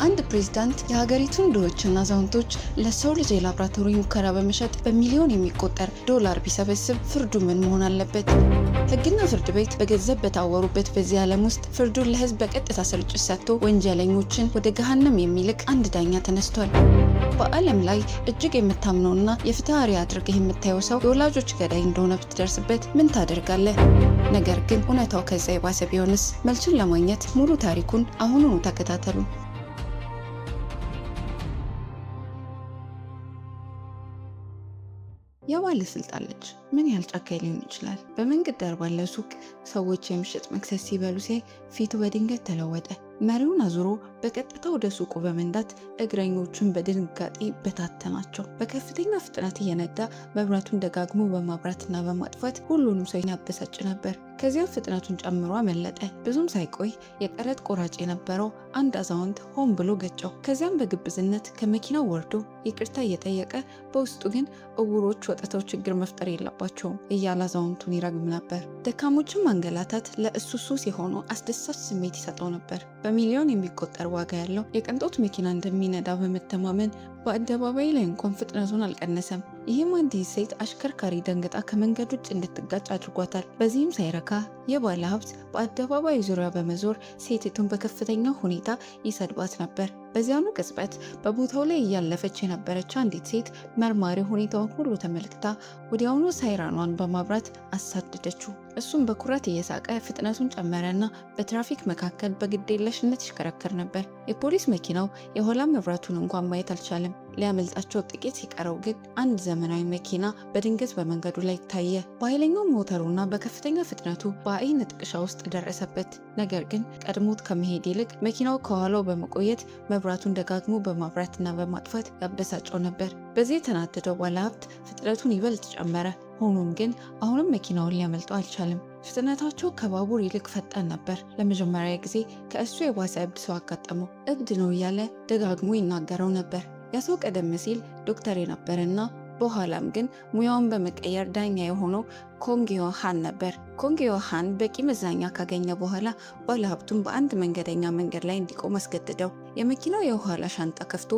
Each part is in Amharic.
አንድ ፕሬዝዳንት የሀገሪቱን ድሆችና አዛውንቶች ለሰው ልጅ የላብራቶሪ ሙከራ በመሸጥ በሚሊዮን የሚቆጠር ዶላር ቢሰበስብ ፍርዱ ምን መሆን አለበት? ሕግና ፍርድ ቤት በገንዘብ በታወሩበት በዚህ ዓለም ውስጥ ፍርዱን ለሕዝብ በቀጥታ ስርጭት ሰጥቶ ወንጀለኞችን ወደ ገሃነም የሚልክ አንድ ዳኛ ተነስቷል። በዓለም ላይ እጅግ የምታምነውና የፍትህ አርአያ አድርገህ የምታየው ሰው የወላጆች ገዳይ እንደሆነ ብትደርስበት ምን ታደርጋለህ? ነገር ግን እውነታው ከዛ የባሰ ቢሆንስ? መልሱን ለማግኘት ሙሉ ታሪኩን አሁኑኑ ተከታተሉ። የባለስልጣን ልጅ ምን ያህል ጨካኝ ሊሆን ይችላል? በመንገድ ዳር ባለ ሱቅ ሰዎች የምሽት መክሰስ ሲበሉ ሲያይ ፊቱ በድንገት ተለወጠ። መሪውን አዙሮ በቀጥታ ወደ ሱቁ በመንዳት እግረኞቹን በድንጋጤ በታተናቸው። በከፍተኛ ፍጥነት እየነዳ መብራቱን ደጋግሞ በማብራትና በማጥፋት ሁሉንም ሰው ያበሳጭ ነበር። ከዚያም ፍጥነቱን ጨምሮ አመለጠ። ብዙም ሳይቆይ የቀረጥ ቆራጭ የነበረው አንድ አዛውንት ሆን ብሎ ገጨው። ከዚያም በግብዝነት ከመኪናው ወርዶ ይቅርታ እየጠየቀ በውስጡ ግን እውሮች ወጥተው ችግር መፍጠር የለባቸውም እያለ አዛውንቱን ይረግም ነበር። ደካሞችን ማንገላታት ለእሱ ሱስ የሆነው አስደሳች ስሜት ይሰጠው ነበር። በሚሊዮን የሚቆጠር ዋጋ ያለው የቅንጦት መኪና እንደሚነዳ በመተማመን በአደባባይ ላይ እንኳን ፍጥነቱን አልቀነሰም። ይህም አንዲት ሴት አሽከርካሪ ደንግጣ ከመንገድ ውጭ እንድትጋጭ አድርጓታል። በዚህም ሳይረካ የባለ ሀብት በአደባባይ ዙሪያ በመዞር ሴቲቱን በከፍተኛ ሁኔታ ይሰድባት ነበር። በዚያኑ ቅጽበት በቦታው ላይ እያለፈች የነበረች አንዲት ሴት መርማሪ ሁኔታውን ሁሉ ተመልክታ ወዲያውኑ ሳይራኗን በማብራት አሳደደችው። እሱም በኩራት እየሳቀ ፍጥነቱን ጨመረና በትራፊክ መካከል በግዴለሽነት ይሽከረከር ነበር። የፖሊስ መኪናው የኋላ መብራቱን እንኳን ማየት አልቻለም። ሊያመልጣቸው ጥቂት ሲቀረው ግን አንድ ዘመናዊ መኪና በድንገት በመንገዱ ላይ ታየ። በኃይለኛው ሞተሩና በከፍተኛ ፍጥነቱ በአይን ጥቅሻ ውስጥ ደረሰበት። ነገር ግን ቀድሞት ከመሄድ ይልቅ መኪናው ከኋላው በመቆየት መብራቱን ደጋግሞ በማብራትና በማጥፋት ያበሳጨው ነበር። በዚህ የተናደደው ባለሀብት ፍጥነቱን ይበልጥ ጨመረ። ሆኖም ግን አሁንም መኪናውን ሊያመልጠው አልቻለም። ፍጥነታቸው ከባቡር ይልቅ ፈጣን ነበር። ለመጀመሪያ ጊዜ ከእሱ የባሰ እብድ ሰው አጋጠመው። እብድ ነው እያለ ደጋግሞ ይናገረው ነበር። ያ ሰው ቀደም ሲል ዶክተር የነበረና በኋላም ግን ሙያውን በመቀየር ዳኛ የሆነው ኮንግ ዮሃን ነበር። ኮንግ ዮሃን በቂ መዛኛ ካገኘ በኋላ ባለሀብቱን በአንድ መንገደኛ መንገድ ላይ እንዲቆም አስገድደው የመኪናው የኋላ ሻንጣ ከፍቶ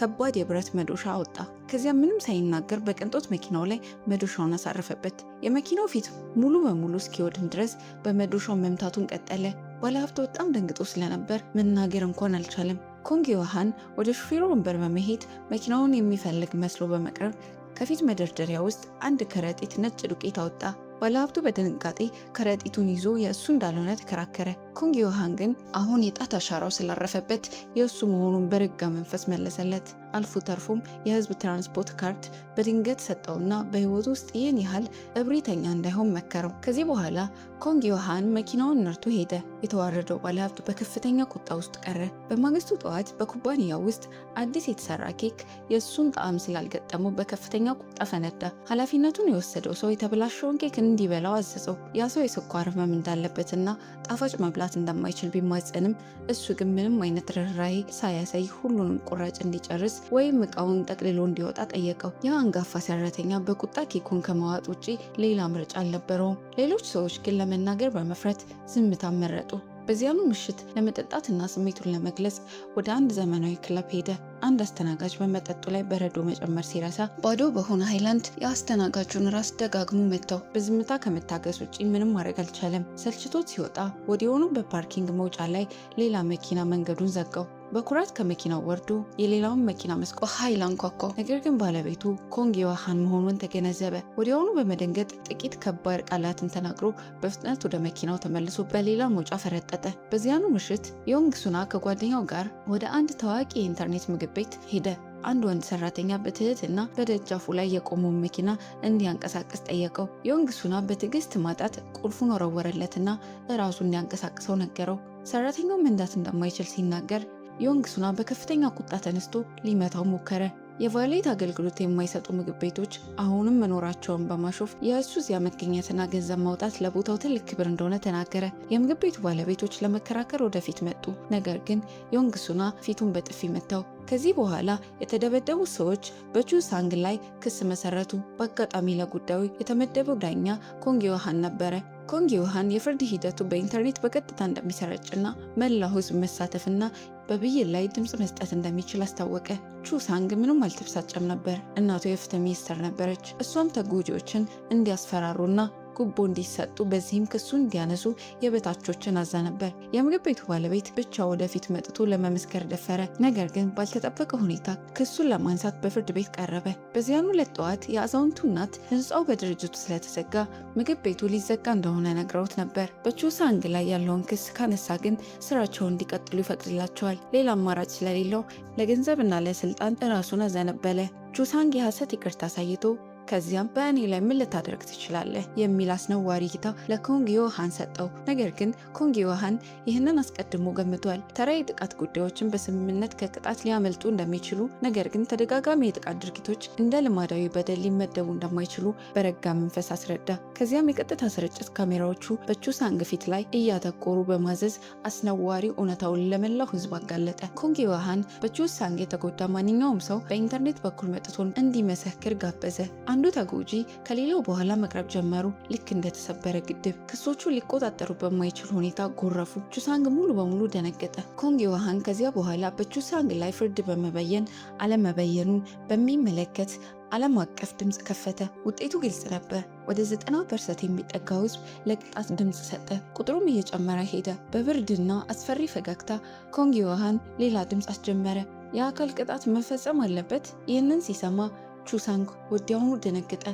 ከባድ የብረት መዶሻ አወጣ። ከዚያ ምንም ሳይናገር በቅንጦት መኪናው ላይ መዶሻውን አሳረፈበት። የመኪናው ፊት ሙሉ በሙሉ እስኪወድም ድረስ በመዶሻው መምታቱን ቀጠለ። ባለሀብቱ በጣም ደንግጦ ስለነበር መናገር እንኳን አልቻለም። ኮንግ ዮሃን ወደ ሹፌሩ ወንበር በመሄድ መኪናውን የሚፈልግ መስሎ በመቅረብ ከፊት መደርደሪያ ውስጥ አንድ ከረጢት ነጭ ዱቄት አወጣ። ባለሀብቱ በድንጋጤ ከረጢቱን ይዞ የእሱ እንዳልሆነ ተከራከረ። ኮንግ ዮሃን ግን አሁን የጣት አሻራው ስላረፈበት የእሱ መሆኑን በረጋ መንፈስ መለሰለት። አልፎ ተርፎም የህዝብ ትራንስፖርት ካርድ በድንገት ሰጠውና በህይወቱ ውስጥ ይህን ያህል እብሪተኛ እንዳይሆን መከረው። ከዚህ በኋላ ኮንግ ዮሃን መኪናውን ነርቶ ሄደ። የተዋረደው ባለሀብቱ በከፍተኛ ቁጣ ውስጥ ቀረ። በማግስቱ ጠዋት በኩባንያው ውስጥ አዲስ የተሰራ ኬክ የእሱን ጣዕም ስላልገጠመው በከፍተኛ ቁጣ ፈነዳ። ኃላፊነቱን የወሰደው ሰው የተበላሸውን ኬክ እንዲበላው አዘዘው። ያ ሰው የስኳር ህመም እንዳለበትና ጣፋጭ መብላት እንደማይችል ቢማጸንም እሱ ግን ምንም አይነት ርኅራኄ ሳያሳይ ሁሉንም ቁራጭ እንዲጨርስ ወይም እቃውን ጠቅልሎ እንዲወጣ ጠየቀው። ያ አንጋፋ ሰራተኛ በቁጣ ኬኩን ከመዋጥ ውጪ ሌላ ምርጫ አልነበረውም። ሌሎች ሰዎች ግን ለመናገር በመፍራት ዝምታ መረጡ። በዚያኑ ምሽት ለመጠጣትና ስሜቱን ለመግለጽ ወደ አንድ ዘመናዊ ክለብ ሄደ። አንድ አስተናጋጅ በመጠጡ ላይ በረዶ መጨመር ሲረሳ ባዶ በሆነ ሃይላንድ የአስተናጋጁን ራስ ደጋግሞ መታው። በዝምታ ከመታገስ ውጪ ምንም ማድረግ አልቻለም። ሰልችቶት ሲወጣ ወዲያውኑ በፓርኪንግ መውጫ ላይ ሌላ መኪና መንገዱን ዘጋው። በኩራት ከመኪናው ወርዶ የሌላውን መኪና መስኮት ኃይል አንኳኳው። ነገር ግን ባለቤቱ ኮንግ ዮሃን መሆኑን ተገነዘበ። ወዲያውኑ በመደንገጥ ጥቂት ከባድ ቃላትን ተናግሮ በፍጥነት ወደ መኪናው ተመልሶ በሌላ መውጫ ፈረጠጠ። በዚያኑ ምሽት ዮንግ ሱና ከጓደኛው ጋር ወደ አንድ ታዋቂ የኢንተርኔት ምግብ ቤት ሄደ። አንድ ወንድ ሰራተኛ በትህትና በደጃፉ ላይ የቆመውን መኪና እንዲያንቀሳቅስ ጠየቀው። ዮንግ ሱና በትዕግስት ማጣት ቁልፉን ወረወረለትና እራሱ እንዲያንቀሳቅሰው ነገረው። ሰራተኛው መንዳት እንደማይችል ሲናገር ዮንግ ሱና በከፍተኛ ቁጣ ተነስቶ ሊመታው ሞከረ። የቫሌት አገልግሎት የማይሰጡ ምግብ ቤቶች አሁንም መኖራቸውን በማሾፍ የእሱ እዚያ መገኘትና ገንዘብ ማውጣት ለቦታው ትልቅ ክብር እንደሆነ ተናገረ። የምግብ ቤቱ ባለቤቶች ለመከራከር ወደፊት መጡ። ነገር ግን ዮንግ ሱና ፊቱን በጥፊ መታው። ከዚህ በኋላ የተደበደቡት ሰዎች በቹ ሳንግ ላይ ክስ መሰረቱ። በአጋጣሚ ለጉዳዩ የተመደበው ዳኛ ኮንግ ዮሃን ነበረ። ኮንግ ዮሃን የፍርድ ሂደቱ በኢንተርኔት በቀጥታ እንደሚሰራጭና መላው ሕዝብ መሳተፍና በብይን ላይ ድምፅ መስጠት እንደሚችል አስታወቀ። ቹ ሳንግ ምንም አልተበሳጨም ነበር። እናቱ የፍትህ ሚኒስትር ነበረች። እሷም ተጎጂዎችን እንዲያስፈራሩና ጉቦ እንዲሰጡ በዚህም ክሱን እንዲያነሱ የበታቾችን አዛ ነበር። የምግብ ቤቱ ባለቤት ብቻ ወደፊት መጥቶ ለመመስከር ደፈረ። ነገር ግን ባልተጠበቀ ሁኔታ ክሱን ለማንሳት በፍርድ ቤት ቀረበ። በዚያኑ ዕለት ጠዋት የአዛውንቱ እናት ህንፃው በድርጅቱ ስለተዘጋ ምግብ ቤቱ ሊዘጋ እንደሆነ ነግረውት ነበር። በቹ ሳንግ ላይ ያለውን ክስ ካነሳ ግን ስራቸውን እንዲቀጥሉ ይፈቅድላቸዋል። ሌላ አማራጭ ስለሌለው ለገንዘብና ለስልጣን ራሱን አዘነበለ። ቹ ሳንግ የሐሰት ይቅርታ አሳይቶ ከዚያም በእኔ ላይ ምን ልታደርግ ትችላለህ የሚል አስነዋሪ እይታ ለኮንግ ዮሃን ሰጠው። ነገር ግን ኮንግ ዮሃን ይህንን አስቀድሞ ገምቷል። ተራ የጥቃት ጉዳዮችን በስምምነት ከቅጣት ሊያመልጡ እንደሚችሉ፣ ነገር ግን ተደጋጋሚ የጥቃት ድርጊቶች እንደ ልማዳዊ በደል ሊመደቡ እንደማይችሉ በረጋ መንፈስ አስረዳ። ከዚያም የቀጥታ ስርጭት ካሜራዎቹ በቹ ሳንግ ፊት ላይ እያተኮሩ በማዘዝ አስነዋሪ እውነታውን ለመላው ህዝብ አጋለጠ። ኮንግ ዮሃን በቹ ሳንግ የተጎዳ ማንኛውም ሰው በኢንተርኔት በኩል መጥቶ እንዲመሰክር ጋበዘ። አንዱ ተጎጂ ከሌላው በኋላ መቅረብ ጀመሩ። ልክ እንደተሰበረ ግድብ ክሶቹ ሊቆጣጠሩ በማይችል ሁኔታ ጎረፉ። ቹ ሳንግ ሙሉ በሙሉ ደነገጠ። ኮንግ ዮሃን ከዚያ በኋላ በቹ ሳንግ ላይ ፍርድ በመበየን አለመበየኑን በሚመለከት ዓለም አቀፍ ድምፅ ከፈተ። ውጤቱ ግልጽ ነበር። ወደ 90% የሚጠጋው ህዝብ ለቅጣት ድምፅ ሰጠ። ቁጥሩም እየጨመረ ሄደ። በብርድና አስፈሪ ፈገግታ ኮንግ ዮሃን ሌላ ድምፅ አስጀመረ። የአካል ቅጣት መፈጸም አለበት። ይህንን ሲሰማ ቹ ሳንግ ወዲያውኑ ደነገጠ።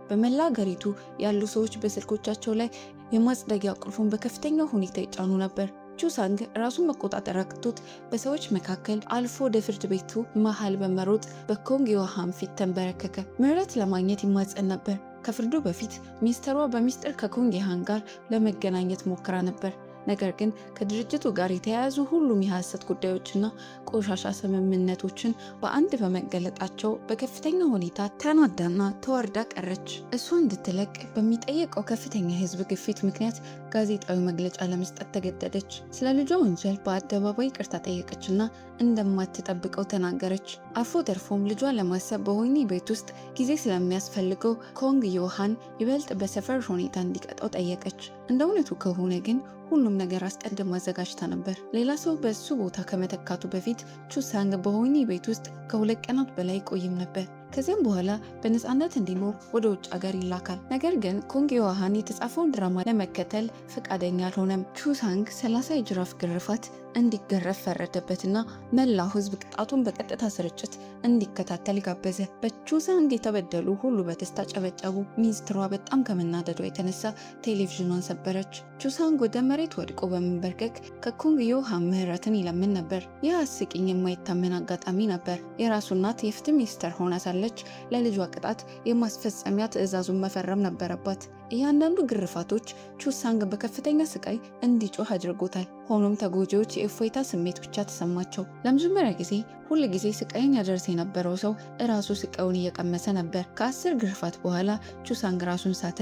በመላ አገሪቱ ያሉ ሰዎች በስልኮቻቸው ላይ የማጽደቂያ ቁልፉን በከፍተኛ ሁኔታ ይጫኑ ነበር። ቹ ሳንግ ራሱን መቆጣጠር አቅቶት በሰዎች መካከል አልፎ ወደ ፍርድ ቤቱ መሃል በመሮጥ በኮንግ ዮሃን ፊት ተንበረከከ። ምህረት ለማግኘት ይማጸን ነበር። ከፍርዱ በፊት ሚኒስትሯ በሚስጥር ከኮንግ ዮሃን ጋር ለመገናኘት ሞክራ ነበር። ነገር ግን ከድርጅቱ ጋር የተያያዙ ሁሉም የሐሰት ጉዳዮችና ቆሻሻ ስምምነቶችን በአንድ በመገለጣቸው በከፍተኛ ሁኔታ ተናዳና ተዋርዳ ቀረች። እሷ እንድትለቅ በሚጠየቀው ከፍተኛ የህዝብ ግፊት ምክንያት ጋዜጣዊ መግለጫ ለመስጠት ተገደደች። ስለ ልጇ ወንጀል በአደባባይ ይቅርታ ጠየቀችና እንደማትጠብቀው ተናገረች። አልፎ ተርፎም ልጇ ለማሰብ በወህኒ ቤት ውስጥ ጊዜ ስለሚያስፈልገው ኮንግ ዮሃን ይበልጥ በሰፈር ሁኔታ እንዲቀጣው ጠየቀች። እንደ እውነቱ ከሆነ ግን ሁሉም ነገር አስቀድማ አዘጋጅታ ነበር። ሌላ ሰው በእሱ ቦታ ከመተካቱ በፊት ቹ ሳንግ በወህኒ ቤት ውስጥ ከ2 ቀናት በላይ ቆይም ነበር። ከዚያም በኋላ በነፃነት እንዲኖር ወደ ውጭ ሀገር ይላካል። ነገር ግን ኮንግ ዮሃን የተጻፈውን ድራማ ለመከተል ፈቃደኛ አልሆነም። ቹ ሳንግ 30 የጅራፍ ግርፋት እንዲገረፍ ፈረደበትና መላው ህዝብ ቅጣቱን በቀጥታ ስርጭት እንዲከታተል ጋበዘ። በቹ ሳንግ የተበደሉ ሁሉ በደስታ ጨበጨቡ። ሚኒስትሯ በጣም ከመናደዷ የተነሳ ቴሌቪዥኗን ሰበረች። ቹ ሳንግ ወደ መሬት ወድቆ በመንበርከክ ከኮንግ ዮሃን ምህረትን ይለምን ነበር። ይህ አስቂኝ የማይታመን አጋጣሚ ነበር። የራሱ እናት የፍትህ ሚኒስትር ሆና ሳለች ለልጇ ቅጣት የማስፈጸሚያ ትዕዛዙን መፈረም ነበረባት። እያንዳንዱ ግርፋቶች ቹ ሳንግ በከፍተኛ ስቃይ እንዲጮህ አድርጎታል። ሆኖም ተጎጂዎች የእፎይታ ስሜት ብቻ ተሰማቸው። ለመጀመሪያ ጊዜ ሁል ጊዜ ስቃይን ያደርስ የነበረው ሰው እራሱ ስቃዩን እየቀመሰ ነበር። ከ10 ግርፋት በኋላ ቹ ሳንግ ራሱን ሳተ።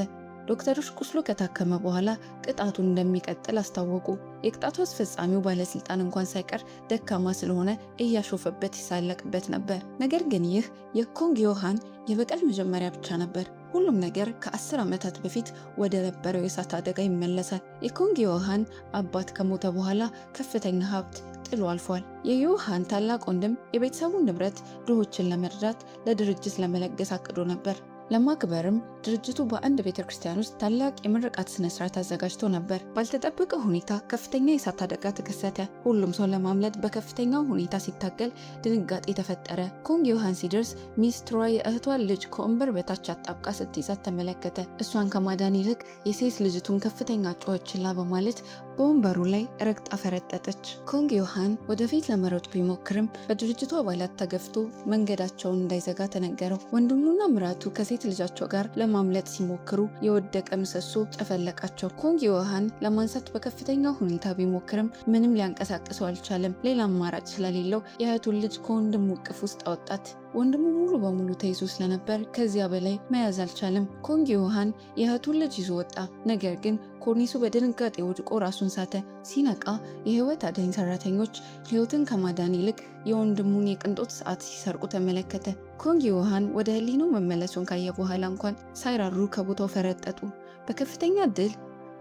ዶክተሮች ቁስሉ ከታከመ በኋላ ቅጣቱን እንደሚቀጥል አስታወቁ። የቅጣቱ አስፈጻሚው ባለስልጣን እንኳን ሳይቀር ደካማ ስለሆነ እያሾፈበት ይሳለቅበት ነበር። ነገር ግን ይህ የኮንግ ዮሃን የበቀል መጀመሪያ ብቻ ነበር። ሁሉም ነገር ከ10 ዓመታት በፊት ወደ ነበረው የእሳት አደጋ ይመለሳል። የኮንግ ዮሃን አባት ከሞተ በኋላ ከፍተኛ ሀብት ጥሎ አልፏል። የዮሃን ታላቅ ወንድም የቤተሰቡን ንብረት ድሆችን ለመርዳት ለድርጅት ለመለገስ አቅዶ ነበር። ለማክበርም ድርጅቱ በአንድ ቤተክርስቲያን ውስጥ ታላቅ የምርቃት ስነስርዓት አዘጋጅቶ ነበር። ባልተጠበቀ ሁኔታ ከፍተኛ የእሳት አደጋ ተከሰተ። ሁሉም ሰው ለማምለጥ በከፍተኛ ሁኔታ ሲታገል ድንጋጤ ተፈጠረ። ኮንግ ዮሃን ሲደርስ ሚኒስትሯ የእህቷን ልጅ ከወንበር በታች አጣብቃ ስትይዛት ተመለከተ። እሷን ከማዳን ይልቅ የሴት ልጅቱን ከፍተኛ ጩኸት ችላ በማለት በወንበሩ ላይ ረግጣ ፈረጠጠች። ኮንግ ዮሃን ወደፊት ለመሮጥ ቢሞክርም በድርጅቱ አባላት ተገፍቶ መንገዳቸውን እንዳይዘጋ ተነገረው። ወንድሙና ምራቱ ከሴት ልጃቸው ጋር ለማምለጥ ሲሞክሩ የወደቀ ምሰሶ ጨፈለቃቸው። ኮንግ ዮሃን ለማንሳት በከፍተኛ ሁኔታ ቢሞክርም ምንም ሊያንቀሳቅሰው አልቻለም። ሌላ አማራጭ ስለሌለው የእህቱን ልጅ ከወንድሙ እቅፍ ውስጥ አወጣት። ወንድሙ ሙሉ በሙሉ ተይዞ ስለነበር ከዚያ በላይ መያዝ አልቻለም። ኮንግ ዮሃን የእህቱን ልጅ ይዞ ወጣ። ነገር ግን ኮርኒሱ በድንጋጤ ወድቆ ራሱን ሳተ። ሲነቃ የህይወት አዳኝ ሰራተኞች ህይወትን ከማዳን ይልቅ የወንድሙን የቅንጦት ሰዓት ሲሰርቁ ተመለከተ። ኮንግ ዮሃን ወደ ህሊናው መመለሱን ካየ በኋላ እንኳን ሳይራሩ ከቦታው ፈረጠጡ። በከፍተኛ ድል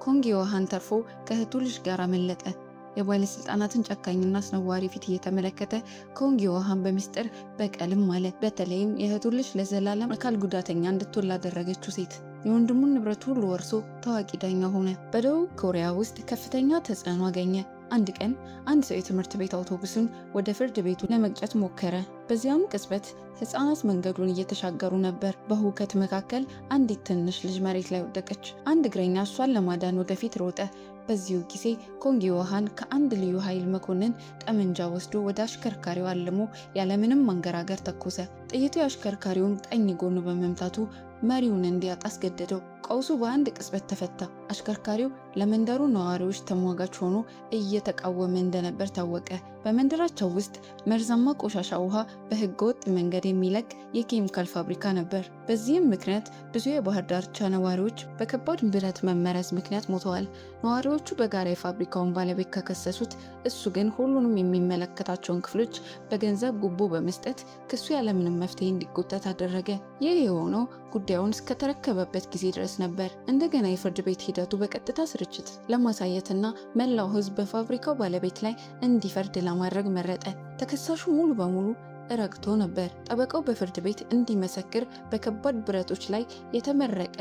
ኮንግ ዮሃን ተርፎ ከእህቱ ልጅ ጋር አመለጠ። የባለስልጣናትን ጨካኝና አስነዋሪ ፊት እየተመለከተ ኮንግ ዮሃን በምስጢር በቀልም አለ። በተለይም የእህቱን ልጅ ለዘላለም አካል ጉዳተኛ እንድትሆን ላደረገችው ሴት የወንድሙን ንብረት ሁሉ ወርሶ ታዋቂ ዳኛ ሆነ። በደቡብ ኮሪያ ውስጥ ከፍተኛ ተጽዕኖ አገኘ። አንድ ቀን አንድ ሰው የትምህርት ቤት አውቶቡስን ወደ ፍርድ ቤቱ ለመግጨት ሞከረ። በዚያም ቅጽበት ሕፃናት መንገዱን እየተሻገሩ ነበር። በሁከት መካከል አንዲት ትንሽ ልጅ መሬት ላይ ወደቀች። አንድ እግረኛ እሷን ለማዳን ወደፊት ሮጠ። በዚሁ ጊዜ ኮንግ ዮሃን ከአንድ ልዩ ኃይል መኮንን ጠመንጃ ወስዶ ወደ አሽከርካሪው አልሞ ያለምንም ማንገራገር ተኮሰ። ጥይቱ የአሽከርካሪውን ቀኝ ጎን በመምታቱ መሪውን እንዲያጣ አስገደደው። ቀውሱ በአንድ ቅጽበት ተፈታ። አሽከርካሪው ለመንደሩ ነዋሪዎች ተሟጋች ሆኖ እየተቃወመ እንደነበር ታወቀ። በመንደራቸው ውስጥ መርዛማ ቆሻሻ ውሃ በህገወጥ መንገድ የሚለቅ የኬሚካል ፋብሪካ ነበር። በዚህም ምክንያት ብዙ የባህር ዳርቻ ነዋሪዎች በከባድ ብረት መመረዝ ምክንያት ሞተዋል። ነዋሪዎቹ በጋራ የፋብሪካውን ባለቤት ከከሰሱት፣ እሱ ግን ሁሉንም የሚመለከታቸውን ክፍሎች በገንዘብ ጉቦ በመስጠት ክሱ ያለምንም መፍትሄ እንዲጎተት አደረገ። ይህ የሆነው ጉዳዩን እስከተረከበበት ጊዜ ድረስ ነበር። እንደገና የፍርድ ቤት ሂደቱ በቀጥታ ስርጭት ለማሳየትና መላው ህዝብ በፋብሪካው ባለቤት ላይ እንዲፈርድ ለማድረግ መረጠ። ተከሳሹ ሙሉ በሙሉ ረግቶ ነበር። ጠበቃው በፍርድ ቤት እንዲመሰክር በከባድ ብረቶች ላይ የተመረቀ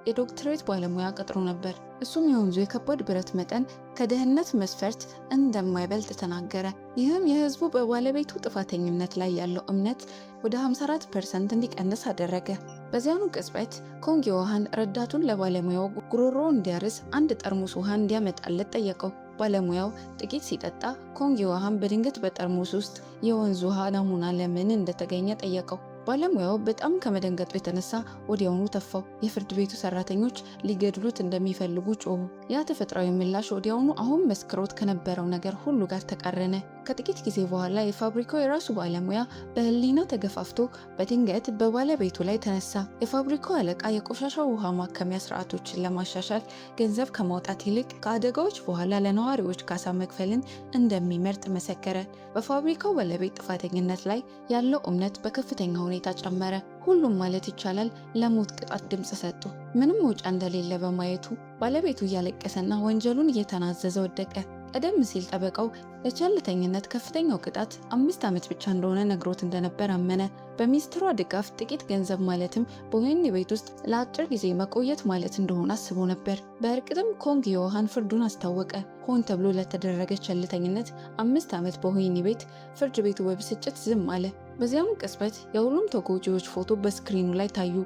የዶክትሬት ባለሙያ ቀጥሮ ነበር። እሱም የወንዙ የከባድ ብረት መጠን ከደህንነት መስፈርት እንደማይበልጥ ተናገረ። ይህም የህዝቡ በባለቤቱ ጥፋተኝነት ላይ ያለው እምነት ወደ 54% እንዲቀንስ አደረገ። በዚያኑ ቅጽበት ኮንግ ዮሃን ረዳቱን ለባለሙያው ጉሮሮ እንዲያርስ አንድ ጠርሙስ ውሃ እንዲያመጣለት ጠየቀው። ባለሙያው ጥቂት ሲጠጣ ኮንግ ዮሃን በድንገት በጠርሙስ ውስጥ የወንዝ ውሃ ናሙና ለምን እንደተገኘ ጠየቀው። ባለሙያው በጣም ከመደንገጡ የተነሳ ወዲያውኑ ተፋው። የፍርድ ቤቱ ሰራተኞች ሊገድሉት እንደሚፈልጉ ጮሁ። ያ ተፈጥሯዊ ምላሽ ወዲያውኑ አሁን መስክሮት ከነበረው ነገር ሁሉ ጋር ተቃረነ። ከጥቂት ጊዜ በኋላ የፋብሪካው የራሱ ባለሙያ በህሊና ተገፋፍቶ በድንገት በባለቤቱ ላይ ተነሳ። የፋብሪካው አለቃ የቆሻሻ ውሃ ማከሚያ ስርዓቶችን ለማሻሻል ገንዘብ ከማውጣት ይልቅ ከአደጋዎች በኋላ ለነዋሪዎች ካሳ መክፈልን እንደሚመርጥ መሰከረ። በፋብሪካው ባለቤት ጥፋተኝነት ላይ ያለው እምነት በከፍተኛ ሁኔታ ጨመረ። ሁሉም ማለት ይቻላል ለሞት ቅጣት ድምፅ ሰጡ። ምንም መውጫ እንደሌለ በማየቱ ባለቤቱ እያለቀሰና ወንጀሉን እየተናዘዘ ወደቀ። ቀደም ሲል ጠበቃው ለቸልተኝነት ከፍተኛው ቅጣት 5 ዓመት ብቻ እንደሆነ ነግሮት እንደነበር አመነ። በሚኒስትሯ ድጋፍ ጥቂት ገንዘብ ማለትም በወህኒ ቤት ውስጥ ለአጭር ጊዜ መቆየት ማለት እንደሆነ አስቦ ነበር። በእርግጥም ኮንግ ዮሃን ፍርዱን አስታወቀ። ሆን ተብሎ ለተደረገ ቸልተኝነት 5 ዓመት በወህኒ ቤት። ፍርድ ቤቱ በብስጭት ዝም አለ። በዚያም ቅጽበት የሁሉም ተጎጂዎች ፎቶ በስክሪኑ ላይ ታዩ።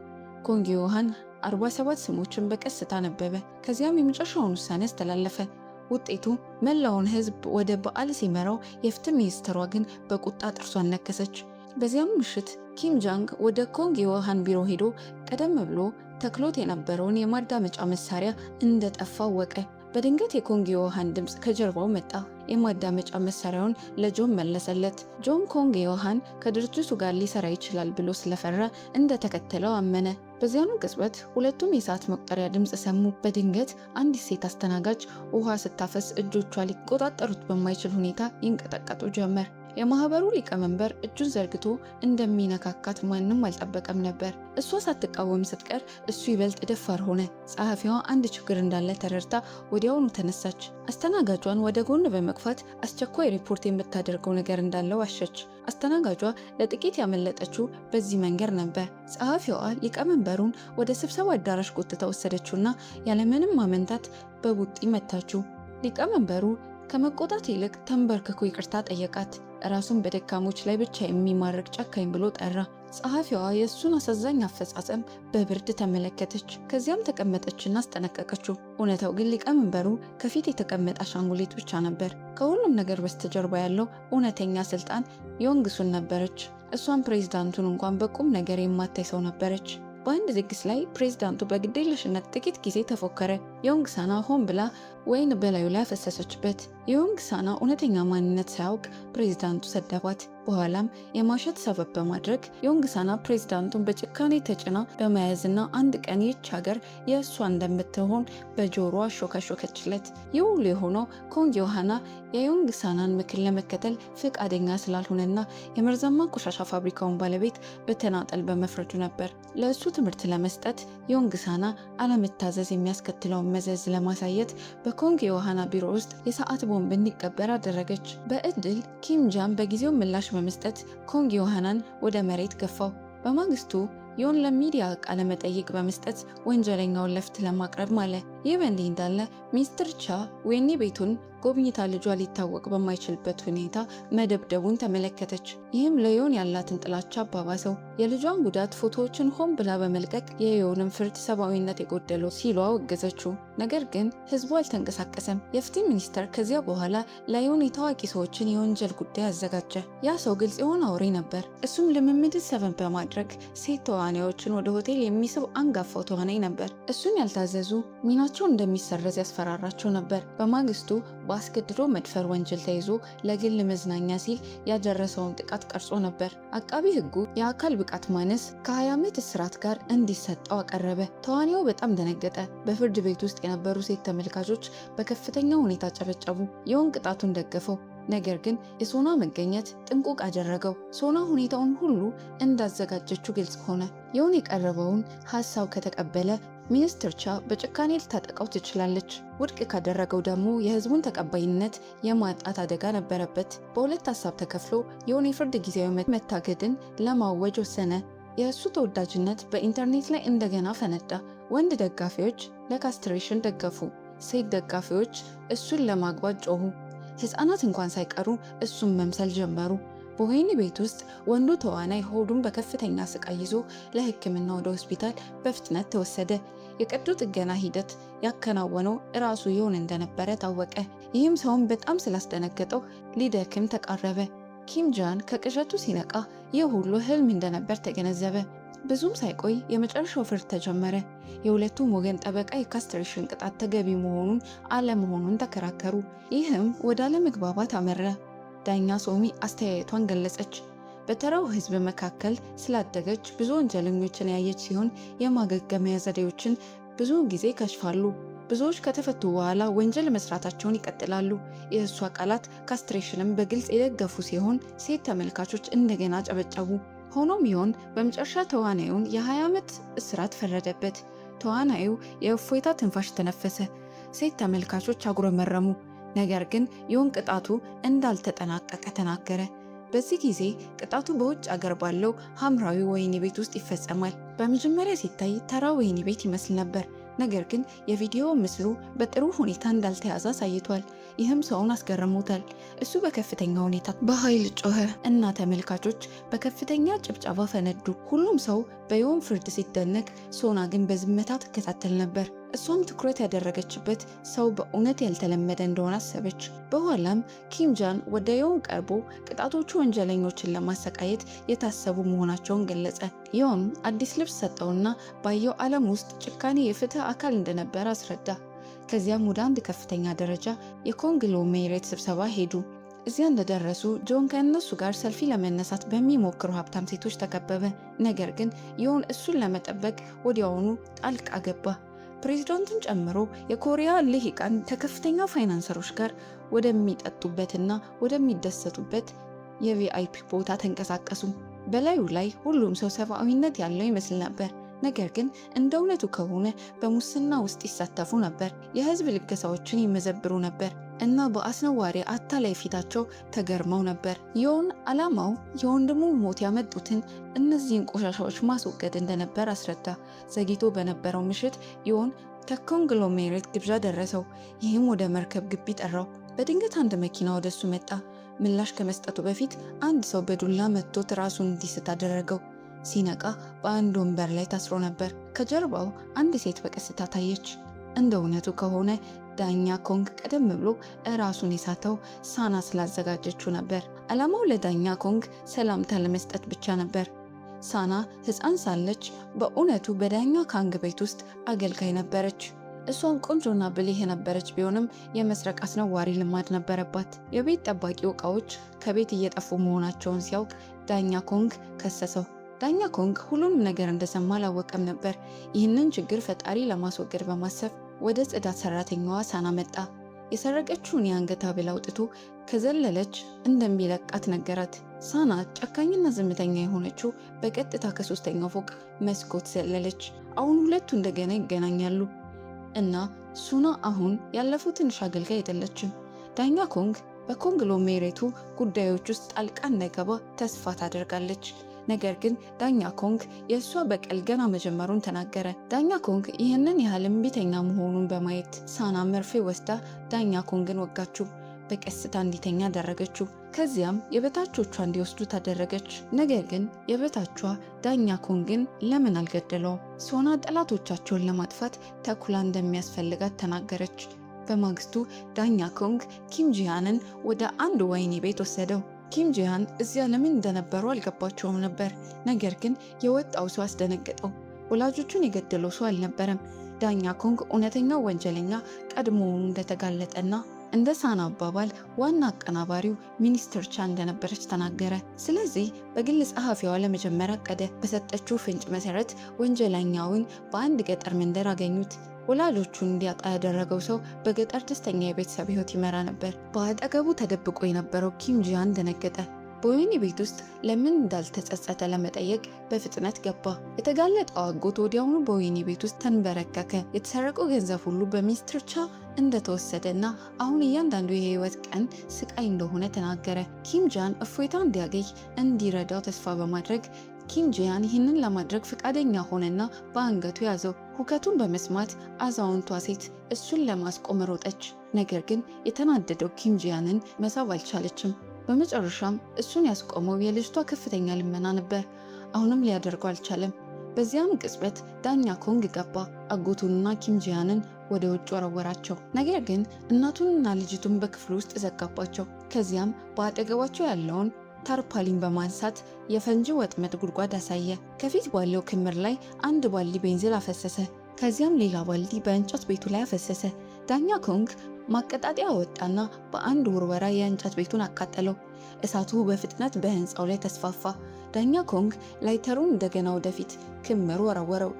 ኮንግ ዮሃን 47 ስሞችን በቀስታ ነበበ። ከዚያም የመጨረሻውን ውሳኔ አስተላለፈ። ውጤቱ መላውን ህዝብ ወደ በዓል ሲመራው፣ የፍትህ ሚኒስትሯ ግን በቁጣ ጥርሷን ነከሰች። በዚያም ምሽት ኪም ጃንግ ወደ ኮንግ ዮሃን ቢሮ ሄዶ ቀደም ብሎ ተክሎት የነበረውን የማዳመጫ መሳሪያ እንደጠፋ አወቀ። በድንገት የኮንግ ዮሃን ድምፅ ከጀርባው መጣ። የማዳመጫ መሳሪያውን ለጆን መለሰለት። ጆን ኮንግ ዮሃን ከድርጅቱ ጋር ሊሰራ ይችላል ብሎ ስለፈራ እንደተከተለው አመነ። በዚያኑ ቅጽበት ሁለቱም የሰዓት መቁጠሪያ ድምፅ ሰሙ። በድንገት አንዲት ሴት አስተናጋጅ ውሃ ስታፈስ እጆቿ ሊቆጣጠሩት በማይችል ሁኔታ ይንቀጠቀጡ ጀመር። የማህበሩ ሊቀመንበር እጁን ዘርግቶ እንደሚነካካት ማንም አልጠበቀም ነበር። እሷ ሳትቃወም ስትቀር እሱ ይበልጥ ደፋር ሆነ። ጸሐፊዋ አንድ ችግር እንዳለ ተረድታ ወዲያውኑ ተነሳች። አስተናጋጇን ወደ ጎን በመግፋት አስቸኳይ ሪፖርት የምታደርገው ነገር እንዳለው ዋሸች። አስተናጋጇ ለጥቂት ያመለጠችው በዚህ መንገድ ነበር። ጸሐፊዋ ሊቀመንበሩን ወደ ስብሰባ አዳራሽ ጎትታ ወሰደችውና ያለምንም ማመንታት በቡጢ መታችው። ሊቀመንበሩ ከመቆጣት ይልቅ ተንበርክኮ ይቅርታ ጠየቃት። ራሱን በደካሞች ላይ ብቻ የሚማርክ ጨካኝ ብሎ ጠራ። ጸሐፊዋ የእሱን አሳዛኝ አፈጻጸም በብርድ ተመለከተች። ከዚያም ተቀመጠችና አስጠነቀቀችው። እውነታው ግን ሊቀመንበሩ ከፊት የተቀመጠ አሻንጉሊት ብቻ ነበር። ከሁሉም ነገር በስተጀርባ ያለው እውነተኛ ስልጣን ዮንግሱን ነበረች። እሷን ፕሬዝዳንቱን እንኳን በቁም ነገር የማታይ ሰው ነበረች። በአንድ ድግስ ላይ ፕሬዝዳንቱ በግዴለሽነት ጥቂት ጊዜ ተፎከረ። ዮንግ ሳና ሆን ብላ ወይን በላዩ ላይ አፈሰሰችበት። የዮንግ ሳና እውነተኛ ማንነት ሳያውቅ ፕሬዝዳንቱ ሰደባት። በኋላም የማሸት ሰበብ በማድረግ ዮንግ ሳና ፕሬዝዳንቱን በጭካኔ ተጭና በመያዝና አንድ ቀን ይህች ሀገር የእሷ እንደምትሆን በጆሮ አሾካሾከችለት። ይህ ሁሉ የሆነው ኮንግ ዮሃና የዮንግ ሳናን ምክር ለመከተል ፈቃደኛ ስላልሆነና የመርዛማ ቆሻሻ ፋብሪካውን ባለቤት በተናጠል በመፍረዱ ነበር። ለእሱ ትምህርት ለመስጠት ዮንግ ሳና አለመታዘዝ የሚያስከትለውን መዘዝ ለማሳየት በኮንግ የዋሃና ቢሮ ውስጥ የሰዓት ቦምብ እንዲቀበር አደረገች። በእድል ኪም ጃን በጊዜው ምላሽ በመስጠት ኮንግ የዋሃናን ወደ መሬት ገፋው። በማግስቱ ዮን ለሚዲያ ቃለ መጠይቅ በመስጠት ወንጀለኛውን ለፍትህ ለማቅረብ ማለ። ይህ በእንዲህ እንዳለ ሚስትር ቻ ወህኒ ቤቱን ጎብኝታ ልጇ ሊታወቅ በማይችልበት ሁኔታ መደብደቡን ተመለከተች። ይህም ለዮን ያላትን ጥላቻ አባባሰው። የልጇን ጉዳት ፎቶዎችን ሆን ብላ በመልቀቅ የዮንን ፍርድ ሰብአዊነት የጎደለው ሲሉ አወገዘችው። ነገር ግን ህዝቡ አልተንቀሳቀሰም። የፍትህ ሚኒስተር ከዚያ በኋላ ለዮን የታዋቂ ሰዎችን የወንጀል ጉዳይ አዘጋጀ። ያ ሰው ግልጽ የሆነ አውሬ ነበር። እሱም ልምምድ ሰበብ በማድረግ ሴት ተዋናዮችን ወደ ሆቴል የሚስብ አንጋፋው ተዋናይ ነበር። እሱን ያልታዘዙ ሚናቸው እንደሚሰረዝ ያስፈራራቸው ነበር። በማግስቱ በአስገድዶ መድፈር ወንጀል ተይዞ ለግል መዝናኛ ሲል ያደረሰውን ጥቃት ቀርጾ ነበር። አቃቢ ህጉ የአካል ብቃት ማነስ ከ20 ዓመት እስራት ጋር እንዲሰጠው አቀረበ። ተዋናዩ በጣም ደነገጠ። በፍርድ ቤት ውስጥ የነበሩ ሴት ተመልካቾች በከፍተኛ ሁኔታ ጨበጨቡ። ዮን ቅጣቱን ደገፈው። ነገር ግን የሶና መገኘት ጥንቁቅ አደረገው። ሶና ሁኔታውን ሁሉ እንዳዘጋጀችው ግልጽ ሆነ። ዮን የቀረበውን ሀሳብ ከተቀበለ ሚኒስትር ቻ በጭካኔ ልታጠቃው ትችላለች። ውድቅ ካደረገው ደግሞ የህዝቡን ተቀባይነት የማጣት አደጋ ነበረበት። በሁለት ሀሳብ ተከፍሎ ዮን የፍርድ ጊዜያዊ መታገድን ለማወጅ ወሰነ። የእሱ ተወዳጅነት በኢንተርኔት ላይ እንደገና ፈነዳ። ወንድ ደጋፊዎች ለካስትሬሽን ደገፉ። ሴት ደጋፊዎች እሱን ለማግባት ጮሁ። ህፃናት እንኳን ሳይቀሩ እሱን መምሰል ጀመሩ። በወህኒ ቤት ውስጥ ወንዱ ተዋናይ ሆዱን በከፍተኛ ስቃይ ይዞ ለሕክምና ወደ ሆስፒታል በፍጥነት ተወሰደ። የቀዶ ጥገና ሂደት ያከናወነው ራሱ ዮን እንደነበረ ታወቀ። ይህም ሰውን በጣም ስላስደነገጠው ሊደክም ተቃረበ። ኪም ጃን ከቅዠቱ ሲነቃ ይህ ሁሉ ህልም እንደነበር ተገነዘበ። ብዙም ሳይቆይ የመጨረሻው ፍርድ ተጀመረ። የሁለቱም ወገን ጠበቃ የካስትሬሽን ቅጣት ተገቢ መሆኑን አለመሆኑን ተከራከሩ። ይህም ወደ አለመግባባት አመራ። ዳኛ ሶሚ አስተያየቷን ገለጸች። በተራው ህዝብ መካከል ስላደገች ብዙ ወንጀለኞችን ያየች ሲሆን የማገገሚያ ዘዴዎችን ብዙ ጊዜ ይከሽፋሉ። ብዙዎች ከተፈቱ በኋላ ወንጀል መስራታቸውን ይቀጥላሉ። የእሷ ቃላት ካስትሬሽንም በግልጽ የደገፉ ሲሆን ሴት ተመልካቾች እንደገና ጨበጨቡ። ሆኖም ዮን በመጨረሻ ተዋናዩን የ20 ዓመት እስራት ፈረደበት። ተዋናዩ የእፎይታ ትንፋሽ ተነፈሰ። ሴት ተመልካቾች አጉረመረሙ። ነገር ግን ዮን ቅጣቱ እንዳልተጠናቀቀ ተናገረ። በዚህ ጊዜ ቅጣቱ በውጭ አገር ባለው ሐምራዊ ወህኒ ቤት ውስጥ ይፈጸማል። በመጀመሪያ ሲታይ ተራ ወህኒ ቤት ይመስል ነበር። ነገር ግን የቪዲዮ ምስሉ በጥሩ ሁኔታ እንዳልተያዘ አሳይቷል። ይህም ሰውን አስገርሞታል። እሱ በከፍተኛ ሁኔታ በኃይል ጮኸ እና ተመልካቾች በከፍተኛ ጭብጨባ ፈነዱ። ሁሉም ሰው በዮን ፍርድ ሲደነቅ፣ ሶና ግን በዝምታ ትከታተል ነበር። እሷም ትኩረት ያደረገችበት ሰው በእውነት ያልተለመደ እንደሆነ አሰበች። በኋላም ኪም ጃን ወደ ዮን ቀርቦ ቅጣቶቹ ወንጀለኞችን ለማሰቃየት የታሰቡ መሆናቸውን ገለጸ። ዮን አዲስ ልብስ ሰጠውና ባየው ዓለም ውስጥ ጭካኔ የፍትህ አካል እንደነበረ አስረዳ። ከዚያም ወደ አንድ ከፍተኛ ደረጃ የኮንግሎሜሬት ስብሰባ ሄዱ። እዚያ እንደደረሱ ጆን ከእነሱ ጋር ሰልፊ ለመነሳት በሚሞክሩ ሀብታም ሴቶች ተከበበ። ነገር ግን ዮን እሱን ለመጠበቅ ወዲያውኑ ጣልቃ ገባ። ፕሬዝዳንቱን ጨምሮ የኮሪያ ልሂቃን ከከፍተኛ ፋይናንሰሮች ጋር ወደሚጠጡበትና ወደሚደሰቱበት የቪአይፒ ቦታ ተንቀሳቀሱ። በላዩ ላይ ሁሉም ሰው ሰብአዊነት ያለው ይመስል ነበር። ነገር ግን እንደ እውነቱ ከሆነ በሙስና ውስጥ ይሳተፉ ነበር። የህዝብ ልገሳዎችን ይመዘብሩ ነበር እና በአስነዋሪ አታላይ ፊታቸው ተገርመው ነበር። ዮን ዓላማው የወንድሙ ሞት ያመጡትን እነዚህን ቆሻሻዎች ማስወገድ እንደነበር አስረዳ። ዘግይቶ በነበረው ምሽት ዮን ከኮንግሎሜሬት ግብዣ ደረሰው። ይህም ወደ መርከብ ግቢ ጠራው። በድንገት አንድ መኪና ወደሱ መጣ። ምላሽ ከመስጠቱ በፊት አንድ ሰው በዱላ መትቶት ራሱን እንዲስት አደረገው። ሲነቃ በአንድ ወንበር ላይ ታስሮ ነበር። ከጀርባው አንድ ሴት በቀስታ ታየች። እንደ እውነቱ ከሆነ ዳኛ ኮንግ ቀደም ብሎ ራሱን የሳተው ሳና ስላዘጋጀችው ነበር። ዓላማው ለዳኛ ኮንግ ሰላምታ ለመስጠት ብቻ ነበር። ሳና ሕፃን ሳለች በእውነቱ በዳኛ ካንግ ቤት ውስጥ አገልጋይ ነበረች። እሷም ቆንጆና ብልህ የነበረች ቢሆንም የመስረቅ አስነዋሪ ልማድ ነበረባት። የቤት ጠባቂው ዕቃዎች ከቤት እየጠፉ መሆናቸውን ሲያውቅ ዳኛ ኮንግ ከሰሰው። ዳኛ ኮንግ ሁሉንም ነገር እንደሰማ አላወቀም ነበር። ይህንን ችግር ፈጣሪ ለማስወገድ በማሰብ ወደ ጽዳት ሰራተኛዋ ሳና መጣ። የሰረቀችውን የአንገት ሐብል አውጥቶ ከዘለለች እንደሚለቃት ነገራት። ሳና ጨካኝና ዝምተኛ የሆነችው በቀጥታ ከ3ኛው ፎቅ መስኮት ዘለለች። አሁን ሁለቱ እንደገና ይገናኛሉ እና ሱና አሁን ያለፈው ትንሽ አገልጋይ አይደለችም። ዳኛ ኮንግ በኮንግሎሜሬቱ ጉዳዮች ውስጥ ጣልቃ እንዳይገባ ተስፋ ታደርጋለች። ነገር ግን ዳኛ ኮንግ የእሷ በቀል ገና መጀመሩን ተናገረ። ዳኛ ኮንግ ይህንን ያህል እምቢተኛ መሆኑን በማየት ሳና መርፌ ወስዳ ዳኛ ኮንግን ወጋችው። በቀስታ እንዲተኛ አደረገችው። ከዚያም የበታቾቿ እንዲወስዱ ታደረገች። ነገር ግን የበታቿ ዳኛ ኮንግን ለምን አልገደለውም? ሶና ጠላቶቻቸውን ለማጥፋት ተኩላ እንደሚያስፈልጋት ተናገረች። በማግስቱ ዳኛ ኮንግ ኪም ጂያንን ወደ አንድ ወህኒ ቤት ወሰደው። ኪም ጂያን እዚያ ለምን እንደነበሩ አልገባቸውም ነበር። ነገር ግን የወጣው ሰው አስደነገጠው። ወላጆቹን የገደለው ሰው አልነበረም። ዳኛ ኮንግ እውነተኛው ወንጀለኛ ቀድሞውኑ እንደተጋለጠና እንደ ሳና አባባል ዋና አቀናባሪው ሚኒስትር ቻ እንደነበረች ተናገረ። ስለዚህ በግል ጸሐፊዋ ለመጀመር አቀደ። በሰጠችው ፍንጭ መሰረት ወንጀለኛውን በአንድ ገጠር መንደር አገኙት። ወላጆቹን እንዲያጣ ያደረገው ሰው በገጠር ደስተኛ የቤተሰብ ሕይወት ይመራ ነበር። በአጠገቡ ተደብቆ የነበረው ኪም ጂያን ደነገጠ። በወህኒ ቤት ውስጥ ለምን እንዳልተጸጸተ ለመጠየቅ በፍጥነት ገባ። የተጋለጠው አጎት ወዲያውኑ በወህኒ ቤት ውስጥ ተንበረከከ። የተሰረቀው ገንዘብ ሁሉ በሚኒስትር ቻ እንደተወሰደና አሁን እያንዳንዱ የህይወት ቀን ስቃይ እንደሆነ ተናገረ። ኪም ጃን እፎይታ እንዲያገኝ እንዲረዳው ተስፋ በማድረግ ኪም ጂያን ይህንን ለማድረግ ፈቃደኛ ሆነና በአንገቱ ያዘው። ሁከቱን በመስማት አዛውንቷ ሴት እሱን ለማስቆም ሮጠች። ነገር ግን የተናደደው ኪም ጂያንን መሳብ አልቻለችም። በመጨረሻም እሱን ያስቆመው የልጅቷ ከፍተኛ ልመና ነበር። አሁንም ሊያደርገው አልቻለም። በዚያም ቅጽበት ዳኛ ኮንግ ገባ። አጎቱንና ኪም ጂያንን ወደ ውጭ ወረወራቸው። ነገር ግን እናቱንና ልጅቱን በክፍሉ ውስጥ ዘጋባቸው። ከዚያም በአጠገባቸው ያለውን ታርፓሊን በማንሳት የፈንጂ ወጥመድ ጉድጓድ አሳየ። ከፊት ባለው ክምር ላይ አንድ ባልዲ ቤንዚል አፈሰሰ። ከዚያም ሌላ ባልዲ በእንጨት ቤቱ ላይ አፈሰሰ። ዳኛ ኮንግ ማቀጣጠያ ወጣና በአንድ ውርወራ የእንጨት ቤቱን አቃጠለው። እሳቱ በፍጥነት በህንፃው ላይ ተስፋፋ። ዳኛ ኮንግ ላይተሩን እንደገና ወደፊት ክምር ወረወረው።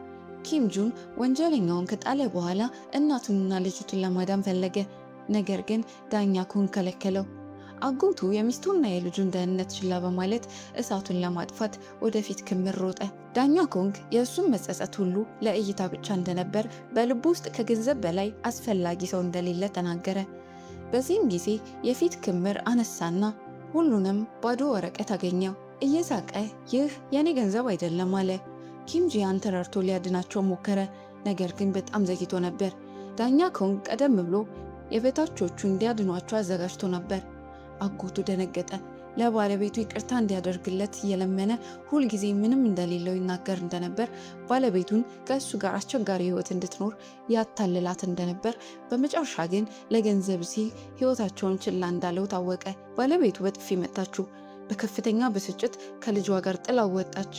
ኪም ጁን ወንጀለኛውን ከጣለ በኋላ እናቱንና ልጅቱን ለማዳን ፈለገ። ነገር ግን ዳኛ ኮንግ ከለከለው። አጎቱ የሚስቱና የልጁን ደህንነት ችላ በማለት እሳቱን ለማጥፋት ወደፊት ክምር ሮጠ። ዳኛ ኮንግ የእሱን መጸጸት ሁሉ ለእይታ ብቻ እንደነበር፣ በልቡ ውስጥ ከገንዘብ በላይ አስፈላጊ ሰው እንደሌለ ተናገረ። በዚህም ጊዜ የፊት ክምር አነሳና ሁሉንም ባዶ ወረቀት አገኘው። እየሳቀ ይህ የኔ ገንዘብ አይደለም አለ። ኪም ጂያን ተረድቶ ሊያድናቸው ሞከረ፣ ነገር ግን በጣም ዘግይቶ ነበር። ዳኛ ኮንግ ቀደም ብሎ የበታቾቹ እንዲያድኗቸው አዘጋጅቶ ነበር። አጎቱ ደነገጠ። ለባለቤቱ ይቅርታ እንዲያደርግለት እየለመነ ሁልጊዜ ምንም እንደሌለው ይናገር እንደነበር፣ ባለቤቱን ከእሱ ጋር አስቸጋሪ ሕይወት እንድትኖር ያታልላት እንደነበር፣ በመጨረሻ ግን ለገንዘብ ሲል ሕይወታቸውን ችላ እንዳለው ታወቀ። ባለቤቱ በጥፊ መታችው። በከፍተኛ ብስጭት ከልጇ ጋር ጥላው ወጣች።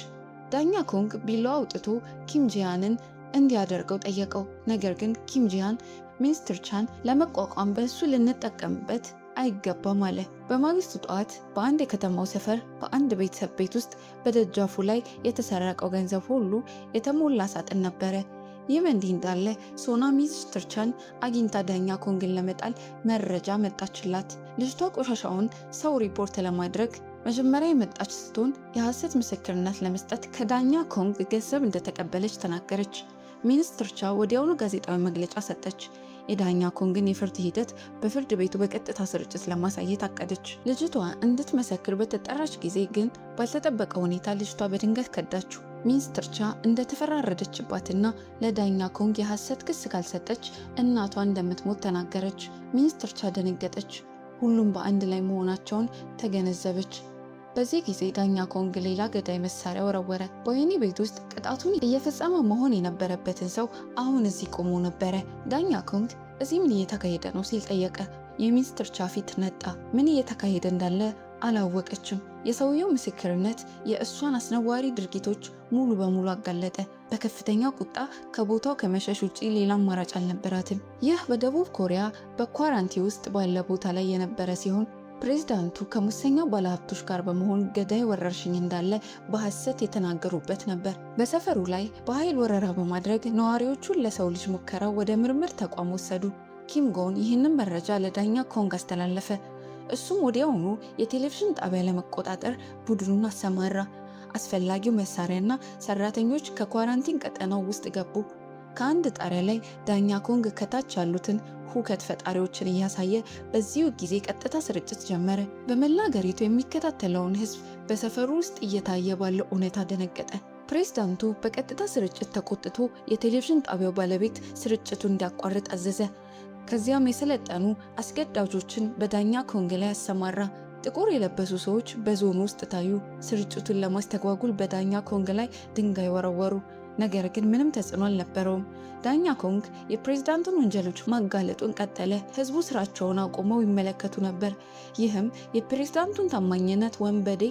ዳኛ ኮንግ ቢላዋ አውጥቶ ኪም ጂያንን እንዲያደርገው ጠየቀው። ነገር ግን ኪም ጂያን ሚኒስትር ቻን ለመቋቋም በእሱ ልንጠቀምበት አይገባም አለ። በማግስቱ ጠዋት በአንድ የከተማው ሰፈር በአንድ ቤተሰብ ቤት ውስጥ በደጃፉ ላይ የተሰረቀው ገንዘብ ሁሉ የተሞላ ሳጥን ነበረ። ይህ በእንዲህ እንዳለ ሶና ሚኒስትር ቻን አግኝታ ዳኛ ኮንግን ለመጣል መረጃ መጣችላት። ልጅቷ ቆሻሻውን ሰው ሪፖርት ለማድረግ መጀመሪያ የመጣች ስትሆን የሐሰት ምስክርነት ለመስጠት ከዳኛ ኮንግ ገንዘብ እንደተቀበለች ተናገረች። ሚኒስትር ቻ ወዲያውኑ ጋዜጣዊ መግለጫ ሰጠች። የዳኛ ኮንግን የፍርድ ሂደት በፍርድ ቤቱ በቀጥታ ስርጭት ለማሳየት አቀደች። ልጅቷ እንድትመሰክር በተጠራች ጊዜ ግን ባልተጠበቀ ሁኔታ ልጅቷ በድንገት ከዳችው። ሚኒስትር ቻ እንደተፈራረደችባትና ለዳኛ ኮንግ የሐሰት ክስ ካልሰጠች እናቷ እንደምትሞት ተናገረች። ሚኒስትር ቻ ደነገጠች። ሁሉም በአንድ ላይ መሆናቸውን ተገነዘበች። በዚህ ጊዜ ዳኛ ኮንግ ሌላ ገዳይ መሳሪያ ወረወረ። በወህኒ ቤት ውስጥ ቅጣቱን እየፈጸመ መሆን የነበረበትን ሰው አሁን እዚህ ቆሞ ነበረ። ዳኛ ኮንግ እዚህ ምን እየተካሄደ ነው ሲል ጠየቀ። የሚኒስትር ቻ ፊት ነጣ። ምን እየተካሄደ እንዳለ አላወቀችም። የሰውየው ምስክርነት የእሷን አስነዋሪ ድርጊቶች ሙሉ በሙሉ አጋለጠ። በከፍተኛ ቁጣ ከቦታው ከመሸሽ ውጪ ሌላ አማራጭ አልነበራትም። ይህ በደቡብ ኮሪያ በኳራንቲ ውስጥ ባለ ቦታ ላይ የነበረ ሲሆን ፕሬዝዳንቱ ከሙሰኛ ባለሀብቶች ጋር በመሆን ገዳይ ወረርሽኝ እንዳለ በሐሰት የተናገሩበት ነበር። በሰፈሩ ላይ በኃይል ወረራ በማድረግ ነዋሪዎቹን ለሰው ልጅ ሙከራ ወደ ምርምር ተቋም ወሰዱ። ኪም ጎን ይህንን መረጃ ለዳኛ ኮንግ አስተላለፈ። እሱም ወዲያውኑ የቴሌቪዥን ጣቢያ ለመቆጣጠር ቡድኑን አሰማራ። አስፈላጊው መሳሪያና ሰራተኞች ከኳራንቲን ቀጠናው ውስጥ ገቡ። ከአንድ ጣሪያ ላይ ዳኛ ኮንግ ከታች ያሉትን ሁከት ፈጣሪዎችን እያሳየ በዚሁ ጊዜ ቀጥታ ስርጭት ጀመረ። በመላ አገሪቱ የሚከታተለውን ሕዝብ በሰፈሩ ውስጥ እየታየ ባለው እውነታ ደነገጠ። ፕሬዝዳንቱ በቀጥታ ስርጭት ተቆጥቶ የቴሌቪዥን ጣቢያው ባለቤት ስርጭቱን እንዲያቋርጥ አዘዘ። ከዚያም የሰለጠኑ አስገዳጆችን በዳኛ ኮንግ ላይ አሰማራ። ጥቁር የለበሱ ሰዎች በዞኑ ውስጥ ታዩ። ስርጭቱን ለማስተጓጉል በዳኛ ኮንግ ላይ ድንጋይ ወረወሩ። ነገር ግን ምንም ተጽዕኖ አልነበረውም። ዳኛ ኮንግ የፕሬዝዳንቱን ወንጀሎች ማጋለጡን ቀጠለ። ህዝቡ ስራቸውን አቁመው ይመለከቱ ነበር። ይህም የፕሬዝዳንቱን ታማኝነት ወንበዴ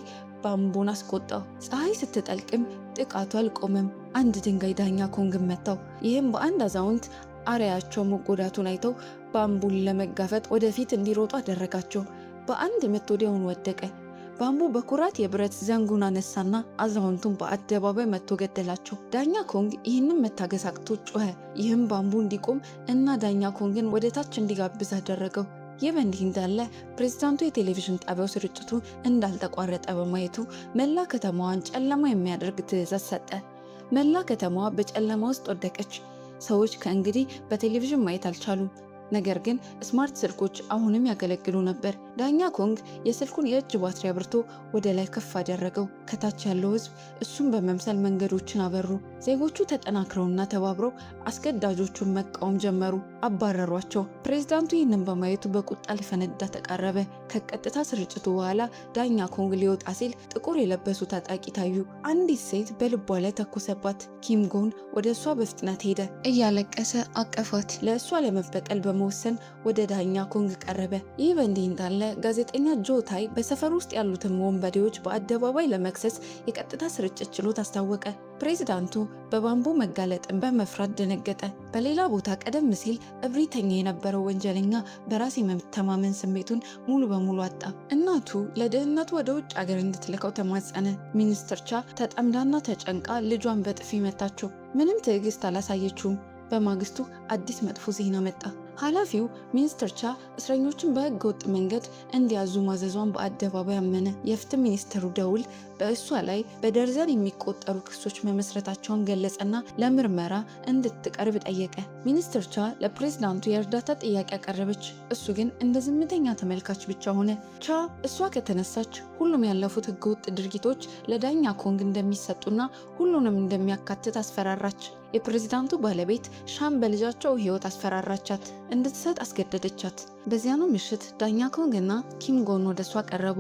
ባምቡን አስቆጣው። ፀሐይ ስትጠልቅም ጥቃቱ አልቆመም። አንድ ድንጋይ ዳኛ ኮንግን መታው። ይህም በአንድ አዛውንት አርያቸው መጎዳቱን አይተው ባምቡን ለመጋፈጥ ወደፊት እንዲሮጡ አደረጋቸው። በአንድ ምት ወዲያውኑ ወደቀ። ባምቡ በኩራት የብረት ዘንጉን አነሳና አዛውንቱን በአደባባይ መጥቶ ገደላቸው። ዳኛ ኮንግ ይህንን መታገስ አቅቶት ጮኸ። ይህም ባምቡ እንዲቆም እና ዳኛ ኮንግን ወደ ታች እንዲጋብዝ አደረገው። ይህ በእንዲህ እንዳለ ፕሬዝዳንቱ የቴሌቪዥን ጣቢያው ስርጭቱ እንዳልተቋረጠ በማየቱ መላ ከተማዋን ጨለማ የሚያደርግ ትዕዛዝ ሰጠ። መላ ከተማዋ በጨለማ ውስጥ ወደቀች። ሰዎች ከእንግዲህ በቴሌቪዥን ማየት አልቻሉም። ነገር ግን ስማርት ስልኮች አሁንም ያገለግሉ ነበር። ዳኛ ኮንግ የስልኩን የእጅ ባትሪ አብርቶ ወደ ላይ ከፍ አደረገው። ከታች ያለው ህዝብ እሱን በመምሰል መንገዶችን አበሩ። ዜጎቹ ተጠናክረውና ተባብረው አስገዳጆቹን መቃወም ጀመሩ። አባረሯቸው። ፕሬዝዳንቱ ይህንን በማየቱ በቁጣ ሊፈነዳ ተቃረበ። ከቀጥታ ስርጭቱ በኋላ ዳኛ ኮንግ ሊወጣ ሲል ጥቁር የለበሱ ታጣቂ ታዩ። አንዲት ሴት በልቧ ላይ ተኮሰባት። ኪም ጎን ወደ እሷ በፍጥነት ሄደ። እያለቀሰ አቀፋት። ለእሷ ለመበቀል በመወሰን ወደ ዳኛ ኮንግ ቀረበ። ይህ በእንዲህ እንዳለ ጋዜጠኛ ጆ ታይ በሰፈር ውስጥ ያሉትን ወንበዴዎች በአደባባይ ለመክሰስ የቀጥታ ስርጭት ችሎት አስታወቀ። ፕሬዝዳንቱ በባምቡ መጋለጥን በመፍራት ደነገጠ። በሌላ ቦታ ቀደም ሲል እብሪተኛ የነበረው ወንጀለኛ በራስ የመተማመን ስሜቱን ሙሉ በሙሉ አጣ። እናቱ ለደህንነቱ ወደ ውጭ ሀገር እንድትልከው ተማጸነ። ሚኒስትር ቻ ተጠምዳና ተጨንቃ ልጇን በጥፊ መታቸው። ምንም ትዕግስት አላሳየችውም። በማግስቱ አዲስ መጥፎ ዜና መጣ። ኃላፊው ሚኒስትር ቻ እስረኞችን በሕገ ወጥ መንገድ እንዲያዙ ማዘዟን በአደባባይ አመነ። የፍትህ ሚኒስትሩ ደውል በእሷ ላይ በደርዘን የሚቆጠሩ ክሶች መመስረታቸውን ገለጸና ለምርመራ እንድትቀርብ ጠየቀ። ሚኒስትር ቻ ለፕሬዝዳንቱ የእርዳታ ጥያቄ አቀረበች። እሱ ግን እንደ ዝምተኛ ተመልካች ብቻ ሆነ። ቻ እሷ ከተነሳች ሁሉም ያለፉት ሕገ ወጥ ድርጊቶች ለዳኛ ኮንግ እንደሚሰጡና ሁሉንም እንደሚያካትት አስፈራራች። የፕሬዝዳንቱ ባለቤት ሻም በልጃቸው ህይወት አስፈራራቻት፣ እንድትሰጥ አስገደደቻት። በዚያኑ ምሽት ዳኛ ኮንግ እና ኪም ጎን ወደ እሷ ቀረቡ።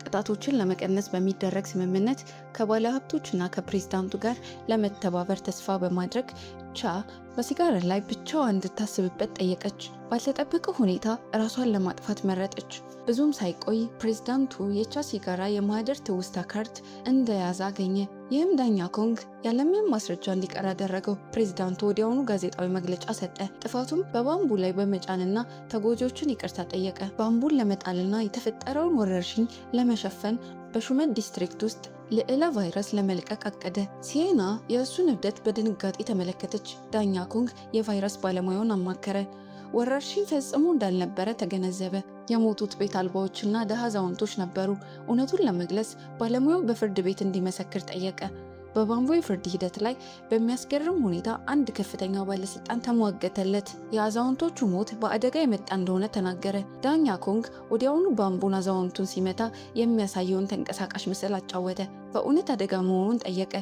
ቅጣቶችን ለመቀነስ በሚደረግ ስምምነት ከባለ ሀብቶችና ከፕሬዝዳንቱ ጋር ለመተባበር ተስፋ በማድረግ ቻ በሲጋራ ላይ ብቻዋ እንድታስብበት ጠየቀች። ባልተጠበቀ ሁኔታ ራሷን ለማጥፋት መረጠች። ብዙም ሳይቆይ ፕሬዝዳንቱ የቻ ሲጋራ የማህደር ትውስታ ካርድ እንደያዘ አገኘ። ይህም ዳኛ ኮንግ ያለምንም ማስረጃ እንዲቀር አደረገው። ፕሬዝዳንቱ ወዲያውኑ ጋዜጣዊ መግለጫ ሰጠ። ጥፋቱም በባምቡ ላይ በመጫንና ተጎጂዎችን ይቅርታ ጠየቀ። ባምቡን ለመጣልና የተፈጠረውን ወረርሽኝ ለመሸፈን በሹመት ዲስትሪክት ውስጥ ልዕለ ቫይረስ ለመልቀቅ አቀደ። ሲየና የእሱን እብደት በድንጋጤ ተመለከተች። ዳኛ ኮንግ የቫይረስ ባለሙያውን አማከረ። ወረርሽኝ ፈጽሞ እንዳልነበረ ተገነዘበ። የሞቱት ቤት አልባዎችና ደሃ አዛውንቶች ነበሩ። እውነቱን ለመግለጽ ባለሙያው በፍርድ ቤት እንዲመሰክር ጠየቀ። በባምቡ የፍርድ ሂደት ላይ በሚያስገርም ሁኔታ አንድ ከፍተኛ ባለስልጣን ተሟገተለት። የአዛውንቶቹ ሞት በአደጋ የመጣ እንደሆነ ተናገረ። ዳኛ ኮንግ ወዲያውኑ ባምቡን አዛውንቱን ሲመታ የሚያሳየውን ተንቀሳቃሽ ምስል አጫወተ። በእውነት አደጋ መሆኑን ጠየቀ።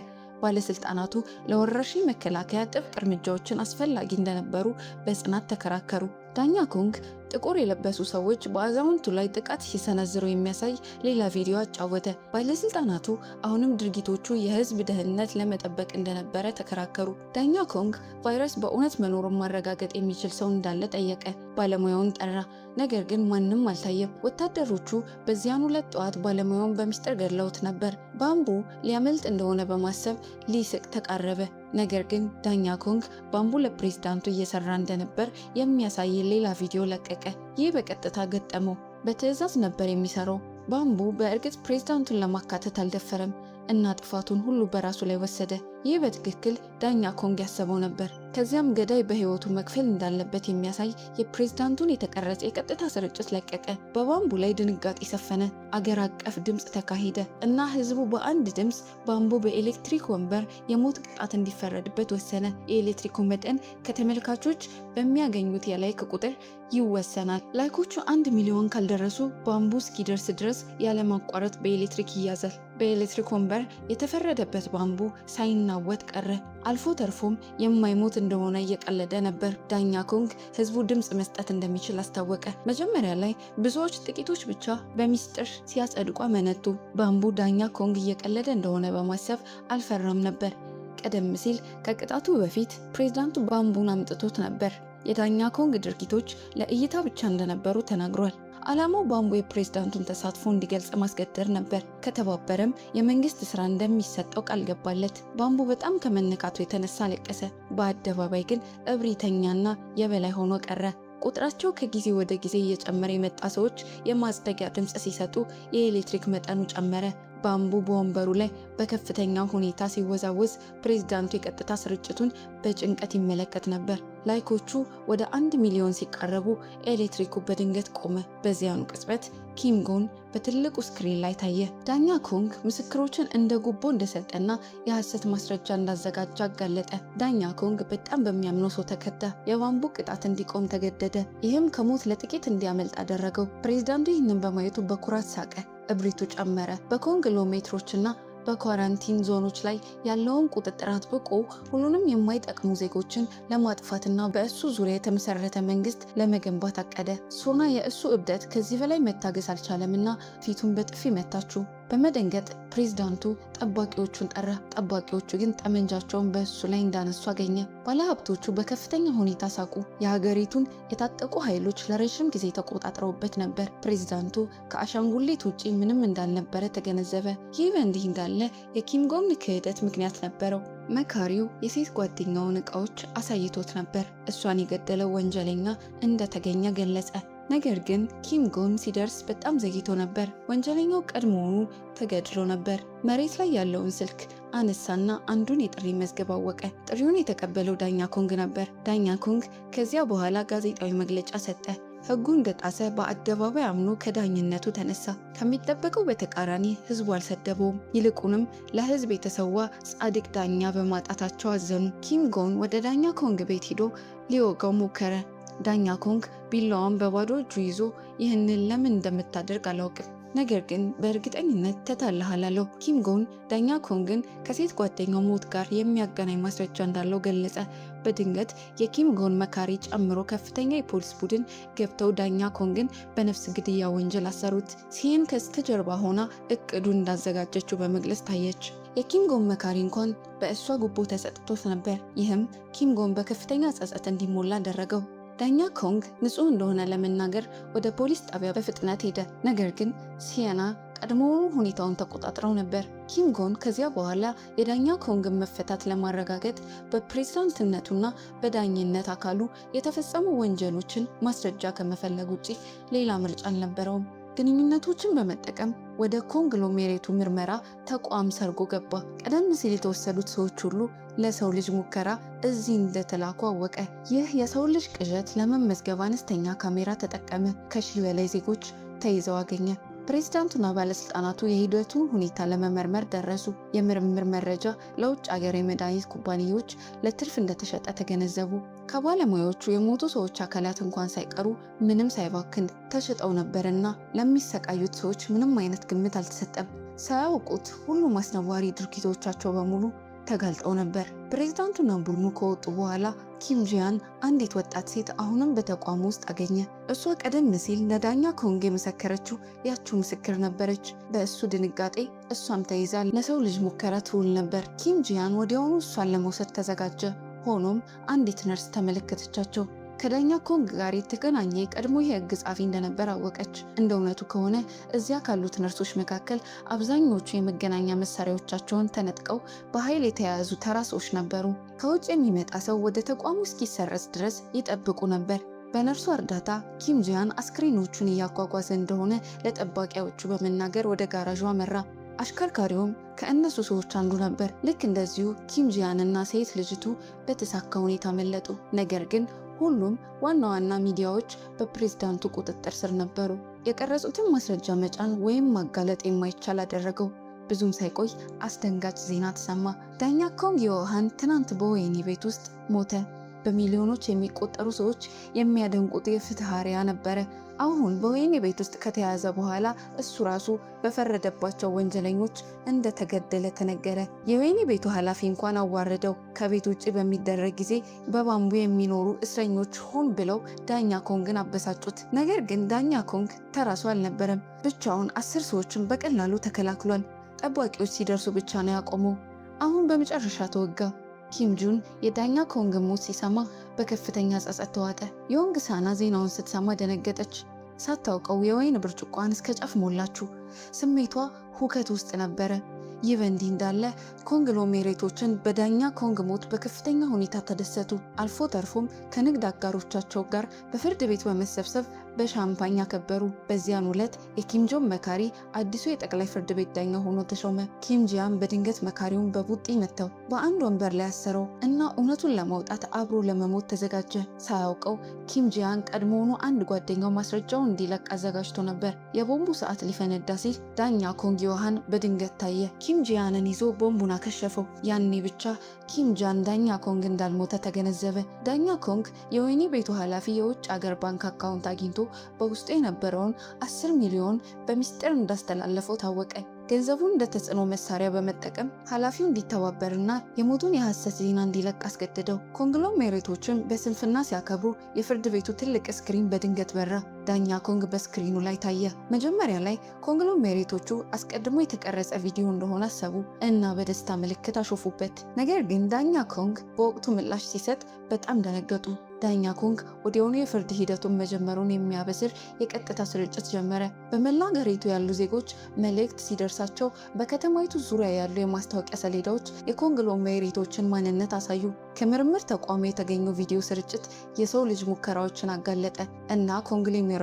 ባለስልጣናቱ ለወረርሽኝ መከላከያ ጥብቅ እርምጃዎችን አስፈላጊ እንደነበሩ በጽናት ተከራከሩ። ዳኛ ኮንግ ጥቁር የለበሱ ሰዎች በአዛውንቱ ላይ ጥቃት ሲሰነዝሩ የሚያሳይ ሌላ ቪዲዮ አጫወተ። ባለስልጣናቱ አሁንም ድርጊቶቹ የህዝብ ደህንነት ለመጠበቅ እንደነበረ ተከራከሩ። ዳኛ ኮንግ ቫይረስ በእውነት መኖሩን ማረጋገጥ የሚችል ሰው እንዳለ ጠየቀ። ባለሙያውን ጠራ፣ ነገር ግን ማንም አልታየም። ወታደሮቹ በዚያን ዕለት ጠዋት ባለሙያውን በሚስጥር ገድለውት ነበር። ባምቡ ሊያመልጥ እንደሆነ በማሰብ ሊስቅ ተቃረበ። ነገር ግን ዳኛ ኮንግ ባምቡ ለፕሬዝዳንቱ እየሰራ እንደነበር የሚያሳይ ሌላ ቪዲዮ ለቀቀ። ይህ በቀጥታ ገጠመው። በትዕዛዝ ነበር የሚሰራው። ባምቡ በእርግጥ ፕሬዝዳንቱን ለማካተት አልደፈረም እና ጥፋቱን ሁሉ በራሱ ላይ ወሰደ። ይህ በትክክል ዳኛ ኮንግ ያሰበው ነበር። ከዚያም ገዳይ በህይወቱ መክፈል እንዳለበት የሚያሳይ የፕሬዝዳንቱን የተቀረጸ የቀጥታ ስርጭት ለቀቀ። በባምቡ ላይ ድንጋጤ ሰፈነ። አገር አቀፍ ድምፅ ተካሄደ እና ህዝቡ በአንድ ድምፅ ባምቡ በኤሌክትሪክ ወንበር የሞት ቅጣት እንዲፈረድበት ወሰነ። የኤሌክትሪኩ መጠን ከተመልካቾች በሚያገኙት የላይክ ቁጥር ይወሰናል። ላይኮቹ 1 ሚሊዮን ካልደረሱ ባምቡ እስኪደርስ ድረስ ያለማቋረጥ በኤሌክትሪክ ይያዛል። በኤሌክትሪክ ወንበር የተፈረደበት ባምቡ ሳይናወጥ ቀረ። አልፎ ተርፎም የማይሞት እንደሆነ እየቀለደ ነበር። ዳኛ ኮንግ ህዝቡ ድምፅ መስጠት እንደሚችል አስታወቀ። መጀመሪያ ላይ ብዙዎች፣ ጥቂቶች ብቻ በሚስጥር ሲያጸድቁ አመነቱ። ባምቡ ዳኛ ኮንግ እየቀለደ እንደሆነ በማሰብ አልፈራም ነበር። ቀደም ሲል ከቅጣቱ በፊት ፕሬዝዳንቱ ባምቡን አምጥቶት ነበር። የዳኛ ኮንግ ድርጊቶች ለእይታ ብቻ እንደነበሩ ተናግሯል። ዓላማው ባምቡ የፕሬዝዳንቱን ተሳትፎ እንዲገልጽ ማስገደድ ነበር። ከተባበረም የመንግስት ስራ እንደሚሰጠው ቃል ገባለት። ባምቡ በጣም ከመነካቱ የተነሳ አለቀሰ። በአደባባይ ግን እብሪተኛና የበላይ ሆኖ ቀረ። ቁጥራቸው ከጊዜ ወደ ጊዜ እየጨመረ የመጣ ሰዎች የማጽደቂያ ድምፅ ሲሰጡ የኤሌክትሪክ መጠኑ ጨመረ። ባምቡ በወንበሩ ላይ በከፍተኛ ሁኔታ ሲወዛወዝ ፕሬዝዳንቱ የቀጥታ ስርጭቱን በጭንቀት ይመለከት ነበር። ላይኮቹ ወደ 1 ሚሊዮን ሲቃረቡ ኤሌክትሪኩ በድንገት ቆመ። በዚያኑ ቅጽበት ኪም ጎን በትልቁ ስክሪን ላይ ታየ። ዳኛ ኮንግ ምስክሮችን እንደ ጉቦ እንደሰጠና የሐሰት ማስረጃ እንዳዘጋጀ አጋለጠ። ዳኛ ኮንግ በጣም በሚያምነው ሰው ተከዳ። የባምቡ ቅጣት እንዲቆም ተገደደ። ይህም ከሞት ለጥቂት እንዲያመልጥ አደረገው። ፕሬዝዳንቱ ይህንን በማየቱ በኩራት ሳቀ። እብሪቱ ጨመረ። በኮንግሎሜትሮችና በኳራንቲን ዞኖች ላይ ያለውን ቁጥጥር አጥብቆ ሁሉንም የማይጠቅሙ ዜጎችን ለማጥፋትና በእሱ ዙሪያ የተመሰረተ መንግስት ለመገንባት አቀደ። ሶና የእሱ እብደት ከዚህ በላይ መታገስ አልቻለምና ፊቱን በጥፊ መታችው። በመደንገጥ ፕሬዝዳንቱ ጠባቂዎቹን ጠራ። ጠባቂዎቹ ግን ጠመንጃቸውን በእሱ ላይ እንዳነሱ አገኘ። ባለሀብቶቹ በከፍተኛ ሁኔታ ሳቁ። የሀገሪቱን የታጠቁ ኃይሎች ለረዥም ጊዜ ተቆጣጥረውበት ነበር። ፕሬዝዳንቱ ከአሻንጉሊት ውጪ ምንም እንዳልነበረ ተገነዘበ። ይህ በእንዲህ እንዳለ የኪም ጎን ክህደት ምክንያት ነበረው። መካሪው የሴት ጓደኛውን ዕቃዎች አሳይቶት ነበር። እሷን የገደለው ወንጀለኛ እንደተገኘ ገለጸ። ነገር ግን ኪም ጎን ሲደርስ በጣም ዘግይቶ ነበር። ወንጀለኛው ቀድሞውኑ ተገድሎ ነበር። መሬት ላይ ያለውን ስልክ አነሳና አንዱን የጥሪ መዝገብ አወቀ። ጥሪውን የተቀበለው ዳኛ ኮንግ ነበር። ዳኛ ኮንግ ከዚያ በኋላ ጋዜጣዊ መግለጫ ሰጠ። ሕጉ እንደጣሰ በአደባባይ አምኖ ከዳኝነቱ ተነሳ። ከሚጠበቀው በተቃራኒ ሕዝቡ አልሰደበውም። ይልቁንም ለሕዝብ የተሰዋ ጻድቅ ዳኛ በማጣታቸው አዘኑ። ኪም ጎን ወደ ዳኛ ኮንግ ቤት ሂዶ ሊወጋው ሞከረ። ዳኛ ኮንግ ቢላዋን በባዶ እጁ ይዞ ይህንን ለምን እንደምታደርግ አላውቅም፣ ነገር ግን በእርግጠኝነት ተታለሃል አለው። ኪም ጎን ዳኛ ኮንግን ከሴት ጓደኛው ሞት ጋር የሚያገናኝ ማስረጃ እንዳለው ገለጸ። በድንገት የኪም ጎን መካሪ ጨምሮ ከፍተኛ የፖሊስ ቡድን ገብተው ዳኛ ኮንግን በነፍስ ግድያ ወንጀል አሰሩት። ሲን ከስተጀርባ ሆና እቅዱን እንዳዘጋጀችው በመግለጽ ታየች። የኪም ጎን መካሪ እንኳን በእሷ ጉቦ ተሰጥቶት ነበር። ይህም ኪም ጎን በከፍተኛ ጸጸት እንዲሞላ አደረገው። ዳኛ ኮንግ ንጹህ እንደሆነ ለመናገር ወደ ፖሊስ ጣቢያ በፍጥነት ሄደ። ነገር ግን ሲየና ቀድሞውኑ ሁኔታውን ተቆጣጥረው ነበር። ኪም ጎን ከዚያ በኋላ የዳኛ ኮንግን መፈታት ለማረጋገጥ በፕሬዝዳንትነቱና በዳኝነት አካሉ የተፈጸሙ ወንጀሎችን ማስረጃ ከመፈለግ ውጪ ሌላ ምርጫ አልነበረውም። ግንኙነቶችን በመጠቀም ወደ ኮንግሎሜሬቱ ምርመራ ተቋም ሰርጎ ገባ። ቀደም ሲል የተወሰዱት ሰዎች ሁሉ ለሰው ልጅ ሙከራ እዚህ እንደተላኩ አወቀ። ይህ የሰው ልጅ ቅዠት ለመመዝገብ አነስተኛ ካሜራ ተጠቀመ። ከ1000 በላይ ዜጎች ተይዘው አገኘ። ፕሬዝዳንቱና ባለስልጣናቱ የሂደቱን ሁኔታ ለመመርመር ደረሱ። የምርምር መረጃ ለውጭ ሀገር የመድኃኒት ኩባንያዎች ለትርፍ እንደተሸጠ ተገነዘቡ። ከባለሙያዎቹ የሞቱ ሰዎች አካላት እንኳን ሳይቀሩ ምንም ሳይባክን ተሽጠው ነበርና ለሚሰቃዩት ሰዎች ምንም አይነት ግምት አልተሰጠም። ሳያውቁት ሁሉም አስነዋሪ ድርጊቶቻቸው በሙሉ ተጋልጠው ነበር። ፕሬዝዳንቱና ቡድኑ ከወጡ በኋላ ኪም ጂያን አንዲት ወጣት ሴት አሁንም በተቋሙ ውስጥ አገኘ። እሷ ቀደም ሲል ለዳኛ ኮንግ የመሰከረችው ያችው ምስክር ነበረች። በእሱ ድንጋጤ እሷም ተይዛ ለሰው ልጅ ሙከራ ትውል ነበር። ኪም ጂያን ወዲያውኑ እሷን ለመውሰድ ተዘጋጀ። ሆኖም አንዲት ነርስ ተመለከተቻቸው። ከዳኛ ኮንግ ጋር የተገናኘ ቀድሞ የሕግ ጸሐፊ እንደነበር አወቀች። እንደ እውነቱ ከሆነ እዚያ ካሉት ነርሶች መካከል አብዛኞቹ የመገናኛ መሳሪያዎቻቸውን ተነጥቀው በኃይል የተያያዙ ተራ ሰዎች ነበሩ። ከውጭ የሚመጣ ሰው ወደ ተቋሙ እስኪሰረዝ ድረስ ይጠብቁ ነበር። በነርሱ እርዳታ ኪም ጂያን አስክሬኖቹን እያጓጓዘ እንደሆነ ለጠባቂዎቹ በመናገር ወደ ጋራዡ አመራ። አሽከርካሪውም ከእነሱ ሰዎች አንዱ ነበር። ልክ እንደዚሁ ኪም ጂያን እና ሴት ልጅቱ በተሳካ ሁኔታ መለጡ። ነገር ግን ሁሉም ዋና ዋና ሚዲያዎች በፕሬዝዳንቱ ቁጥጥር ስር ነበሩ። የቀረጹትን ማስረጃ መጫን ወይም ማጋለጥ የማይቻል አደረገው። ብዙም ሳይቆይ አስደንጋጭ ዜና ተሰማ። ዳኛ ኮንግ ዮሃን ትናንት በወህኒ ቤት ውስጥ ሞተ። በሚሊዮኖች የሚቆጠሩ ሰዎች የሚያደንቁት የፍትህ አርያ ነበረ። አሁን በወህኒ ቤት ውስጥ ከተያዘ በኋላ እሱ ራሱ በፈረደባቸው ወንጀለኞች እንደተገደለ ተነገረ። የወህኒ ቤቱ ኃላፊ እንኳን አዋረደው። ከቤት ውጭ በሚደረግ ጊዜ በባምቡ የሚኖሩ እስረኞች ሆን ብለው ዳኛ ኮንግን አበሳጩት። ነገር ግን ዳኛ ኮንግ ተራ ሰው አልነበረም። ብቻውን 10 ሰዎችን በቀላሉ ተከላክሏል። ጠባቂዎች ሲደርሱ ብቻ ነው ያቆመው። አሁን በመጨረሻ ተወጋ። ኪም ጁን የዳኛ ኮንግ ሞት ሲሰማ በከፍተኛ ጸጸት ተዋጠ። ዮንግ ሳና ዜናውን ስትሰማ ደነገጠች። ሳታውቀው የወይን ብርጭቋን እስከ ጫፍ ሞላችሁ። ስሜቷ ሁከት ውስጥ ነበረ። ይህ በእንዲህ እንዳለ ኮንግሎሜሬቶችን በዳኛ ኮንግ ሞት በከፍተኛ ሁኔታ ተደሰቱ። አልፎ ተርፎም ከንግድ አጋሮቻቸው ጋር በፍርድ ቤት በመሰብሰብ በሻምፓኝ አከበሩ። በዚያን ዕለት የኪም ጆን መካሪ አዲሱ የጠቅላይ ፍርድ ቤት ዳኛ ሆኖ ተሾመ። ኪም ጂያን በድንገት መካሪውን በቡጢ መተው በአንድ ወንበር ላይ አሰረው እና እውነቱን ለማውጣት አብሮ ለመሞት ተዘጋጀ። ሳያውቀው ኪም ጂያን ቀድሞውኑ አንድ ጓደኛው ማስረጃውን እንዲለቅ አዘጋጅቶ ነበር። የቦምቡ ሰዓት ሊፈነዳ ሲል ዳኛ ኮንግ ዮሃን በድንገት ታየ። ኪም ጂያንን ይዞ ቦምቡን አከሸፈው። ያኔ ብቻ ኪም ጃን ዳኛ ኮንግ እንዳልሞተ ተገነዘበ። ዳኛ ኮንግ የወህኒ ቤቱ ኃላፊ የውጭ አገር ባንክ አካውንት አግኝቶ በውስጡ የነበረውን 10 ሚሊዮን በሚስጥር እንዳስተላለፈው ታወቀ። ገንዘቡን እንደ ተጽዕኖ መሳሪያ በመጠቀም ኃላፊው እንዲተባበርና የሞቱን የሐሰት ዜና እንዲለቅ አስገድደው። ኮንግሎሜሬቶችን በስንፍና ሲያከብሩ የፍርድ ቤቱ ትልቅ ስክሪን በድንገት በራ። ዳኛ ኮንግ በስክሪኑ ላይ ታየ። መጀመሪያ ላይ ኮንግሎሜሬቶቹ አስቀድሞ የተቀረጸ ቪዲዮ እንደሆነ አሰቡ እና በደስታ ምልክት አሾፉበት። ነገር ግን ዳኛ ኮንግ በወቅቱ ምላሽ ሲሰጥ በጣም ደነገጡ። ዳኛ ኮንግ ወዲያውኑ የፍርድ ሂደቱን መጀመሩን የሚያበስር የቀጥታ ስርጭት ጀመረ። በመላ አገሪቱ ያሉ ዜጎች መልእክት ሲደርሳቸው በከተማይቱ ዙሪያ ያሉ የማስታወቂያ ሰሌዳዎች የኮንግሎሜሬቶችን ማንነት አሳዩ። ከምርምር ተቋሙ የተገኘው ቪዲዮ ስርጭት የሰው ልጅ ሙከራዎችን አጋለጠ እና ኮንግሎሜሬቶች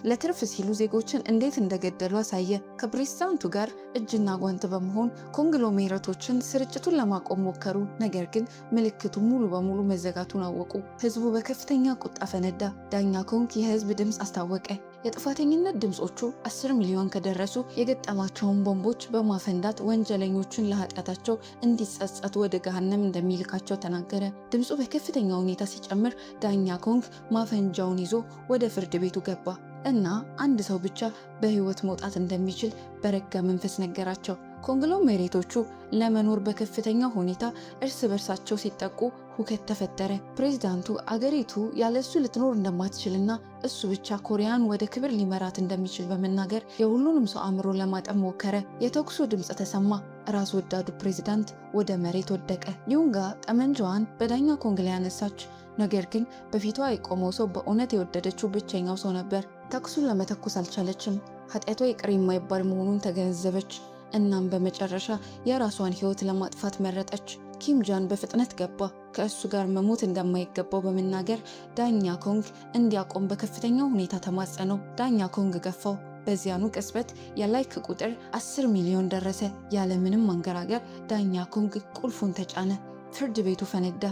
ለትርፍ ሲሉ ዜጎችን እንዴት እንደገደሉ አሳየ። ከፕሬዝዳንቱ ጋር እጅና ጓንት በመሆን ኮንግሎሜሬቶችን ስርጭቱን ለማቆም ሞከሩ። ነገር ግን ምልክቱ ሙሉ በሙሉ መዘጋቱን አወቁ። ህዝቡ በከፍተኛ ቁጣ ፈነዳ። ዳኛ ኮንግ የህዝብ ድምፅ አስታወቀ። የጥፋተኝነት ድምፆቹ 10 ሚሊዮን ከደረሱ የገጠማቸውን ቦምቦች በማፈንዳት ወንጀለኞቹን ለኃጢአታቸው እንዲጸጸቱ ወደ ገሃነም እንደሚልካቸው ተናገረ። ድምፁ በከፍተኛ ሁኔታ ሲጨምር ዳኛ ኮንግ ማፈንጃውን ይዞ ወደ ፍርድ ቤቱ ገባ እና አንድ ሰው ብቻ በህይወት መውጣት እንደሚችል በረጋ መንፈስ ነገራቸው። ኮንግሎሜሬቶቹ ለመኖር በከፍተኛ ሁኔታ እርስ በርሳቸው ሲጠቁ ሁከት ተፈጠረ። ፕሬዝዳንቱ አገሪቱ ያለሱ ልትኖር እንደማትችልና እሱ ብቻ ኮሪያን ወደ ክብር ሊመራት እንደሚችል በመናገር የሁሉንም ሰው አእምሮ ለማጠም ሞከረ። የተኩሱ ድምፅ ተሰማ። ራስ ወዳዱ ፕሬዝዳንት ወደ መሬት ወደቀ። ዩንጋ ጠመንጃዋን በዳኛ ኮንግ ላይ ያነሳች። ነገር ግን በፊቷ የቆመው ሰው በእውነት የወደደችው ብቸኛው ሰው ነበር። ተኩሱን ለመተኮስ አልቻለችም። ኃጢአቷ ይቅር የማይባል መሆኑን ተገነዘበች። እናም በመጨረሻ የራሷን ሕይወት ለማጥፋት መረጠች። ኪም ጃን በፍጥነት ገባ። ከእሱ ጋር መሞት እንደማይገባው በመናገር ዳኛ ኮንግ እንዲያቆም በከፍተኛ ሁኔታ ተማጸነው። ዳኛ ኮንግ ገፋው። በዚያኑ ቅጽበት የላይክ ቁጥር 10 ሚሊዮን ደረሰ። ያለምንም ማንገራገር ዳኛ ኮንግ ቁልፉን ተጫነ። ፍርድ ቤቱ ፈነዳ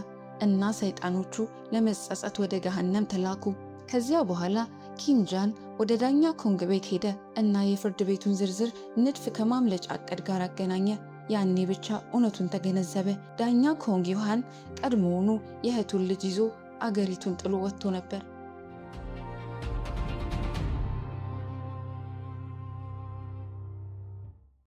እና ሰይጣኖቹ ለመጸጸት ወደ ገሃነም ተላኩ። ከዚያ በኋላ ኪም ጃን ወደ ዳኛ ኮንግ ቤት ሄደ እና የፍርድ ቤቱን ዝርዝር ንድፍ ከማምለጫ ዕቅድ ጋር አገናኘ። ያኔ ብቻ እውነቱን ተገነዘበ። ዳኛ ኮንግ ዮሃን ቀድሞውኑ የእህቱን ልጅ ይዞ አገሪቱን ጥሎ ወጥቶ ነበር።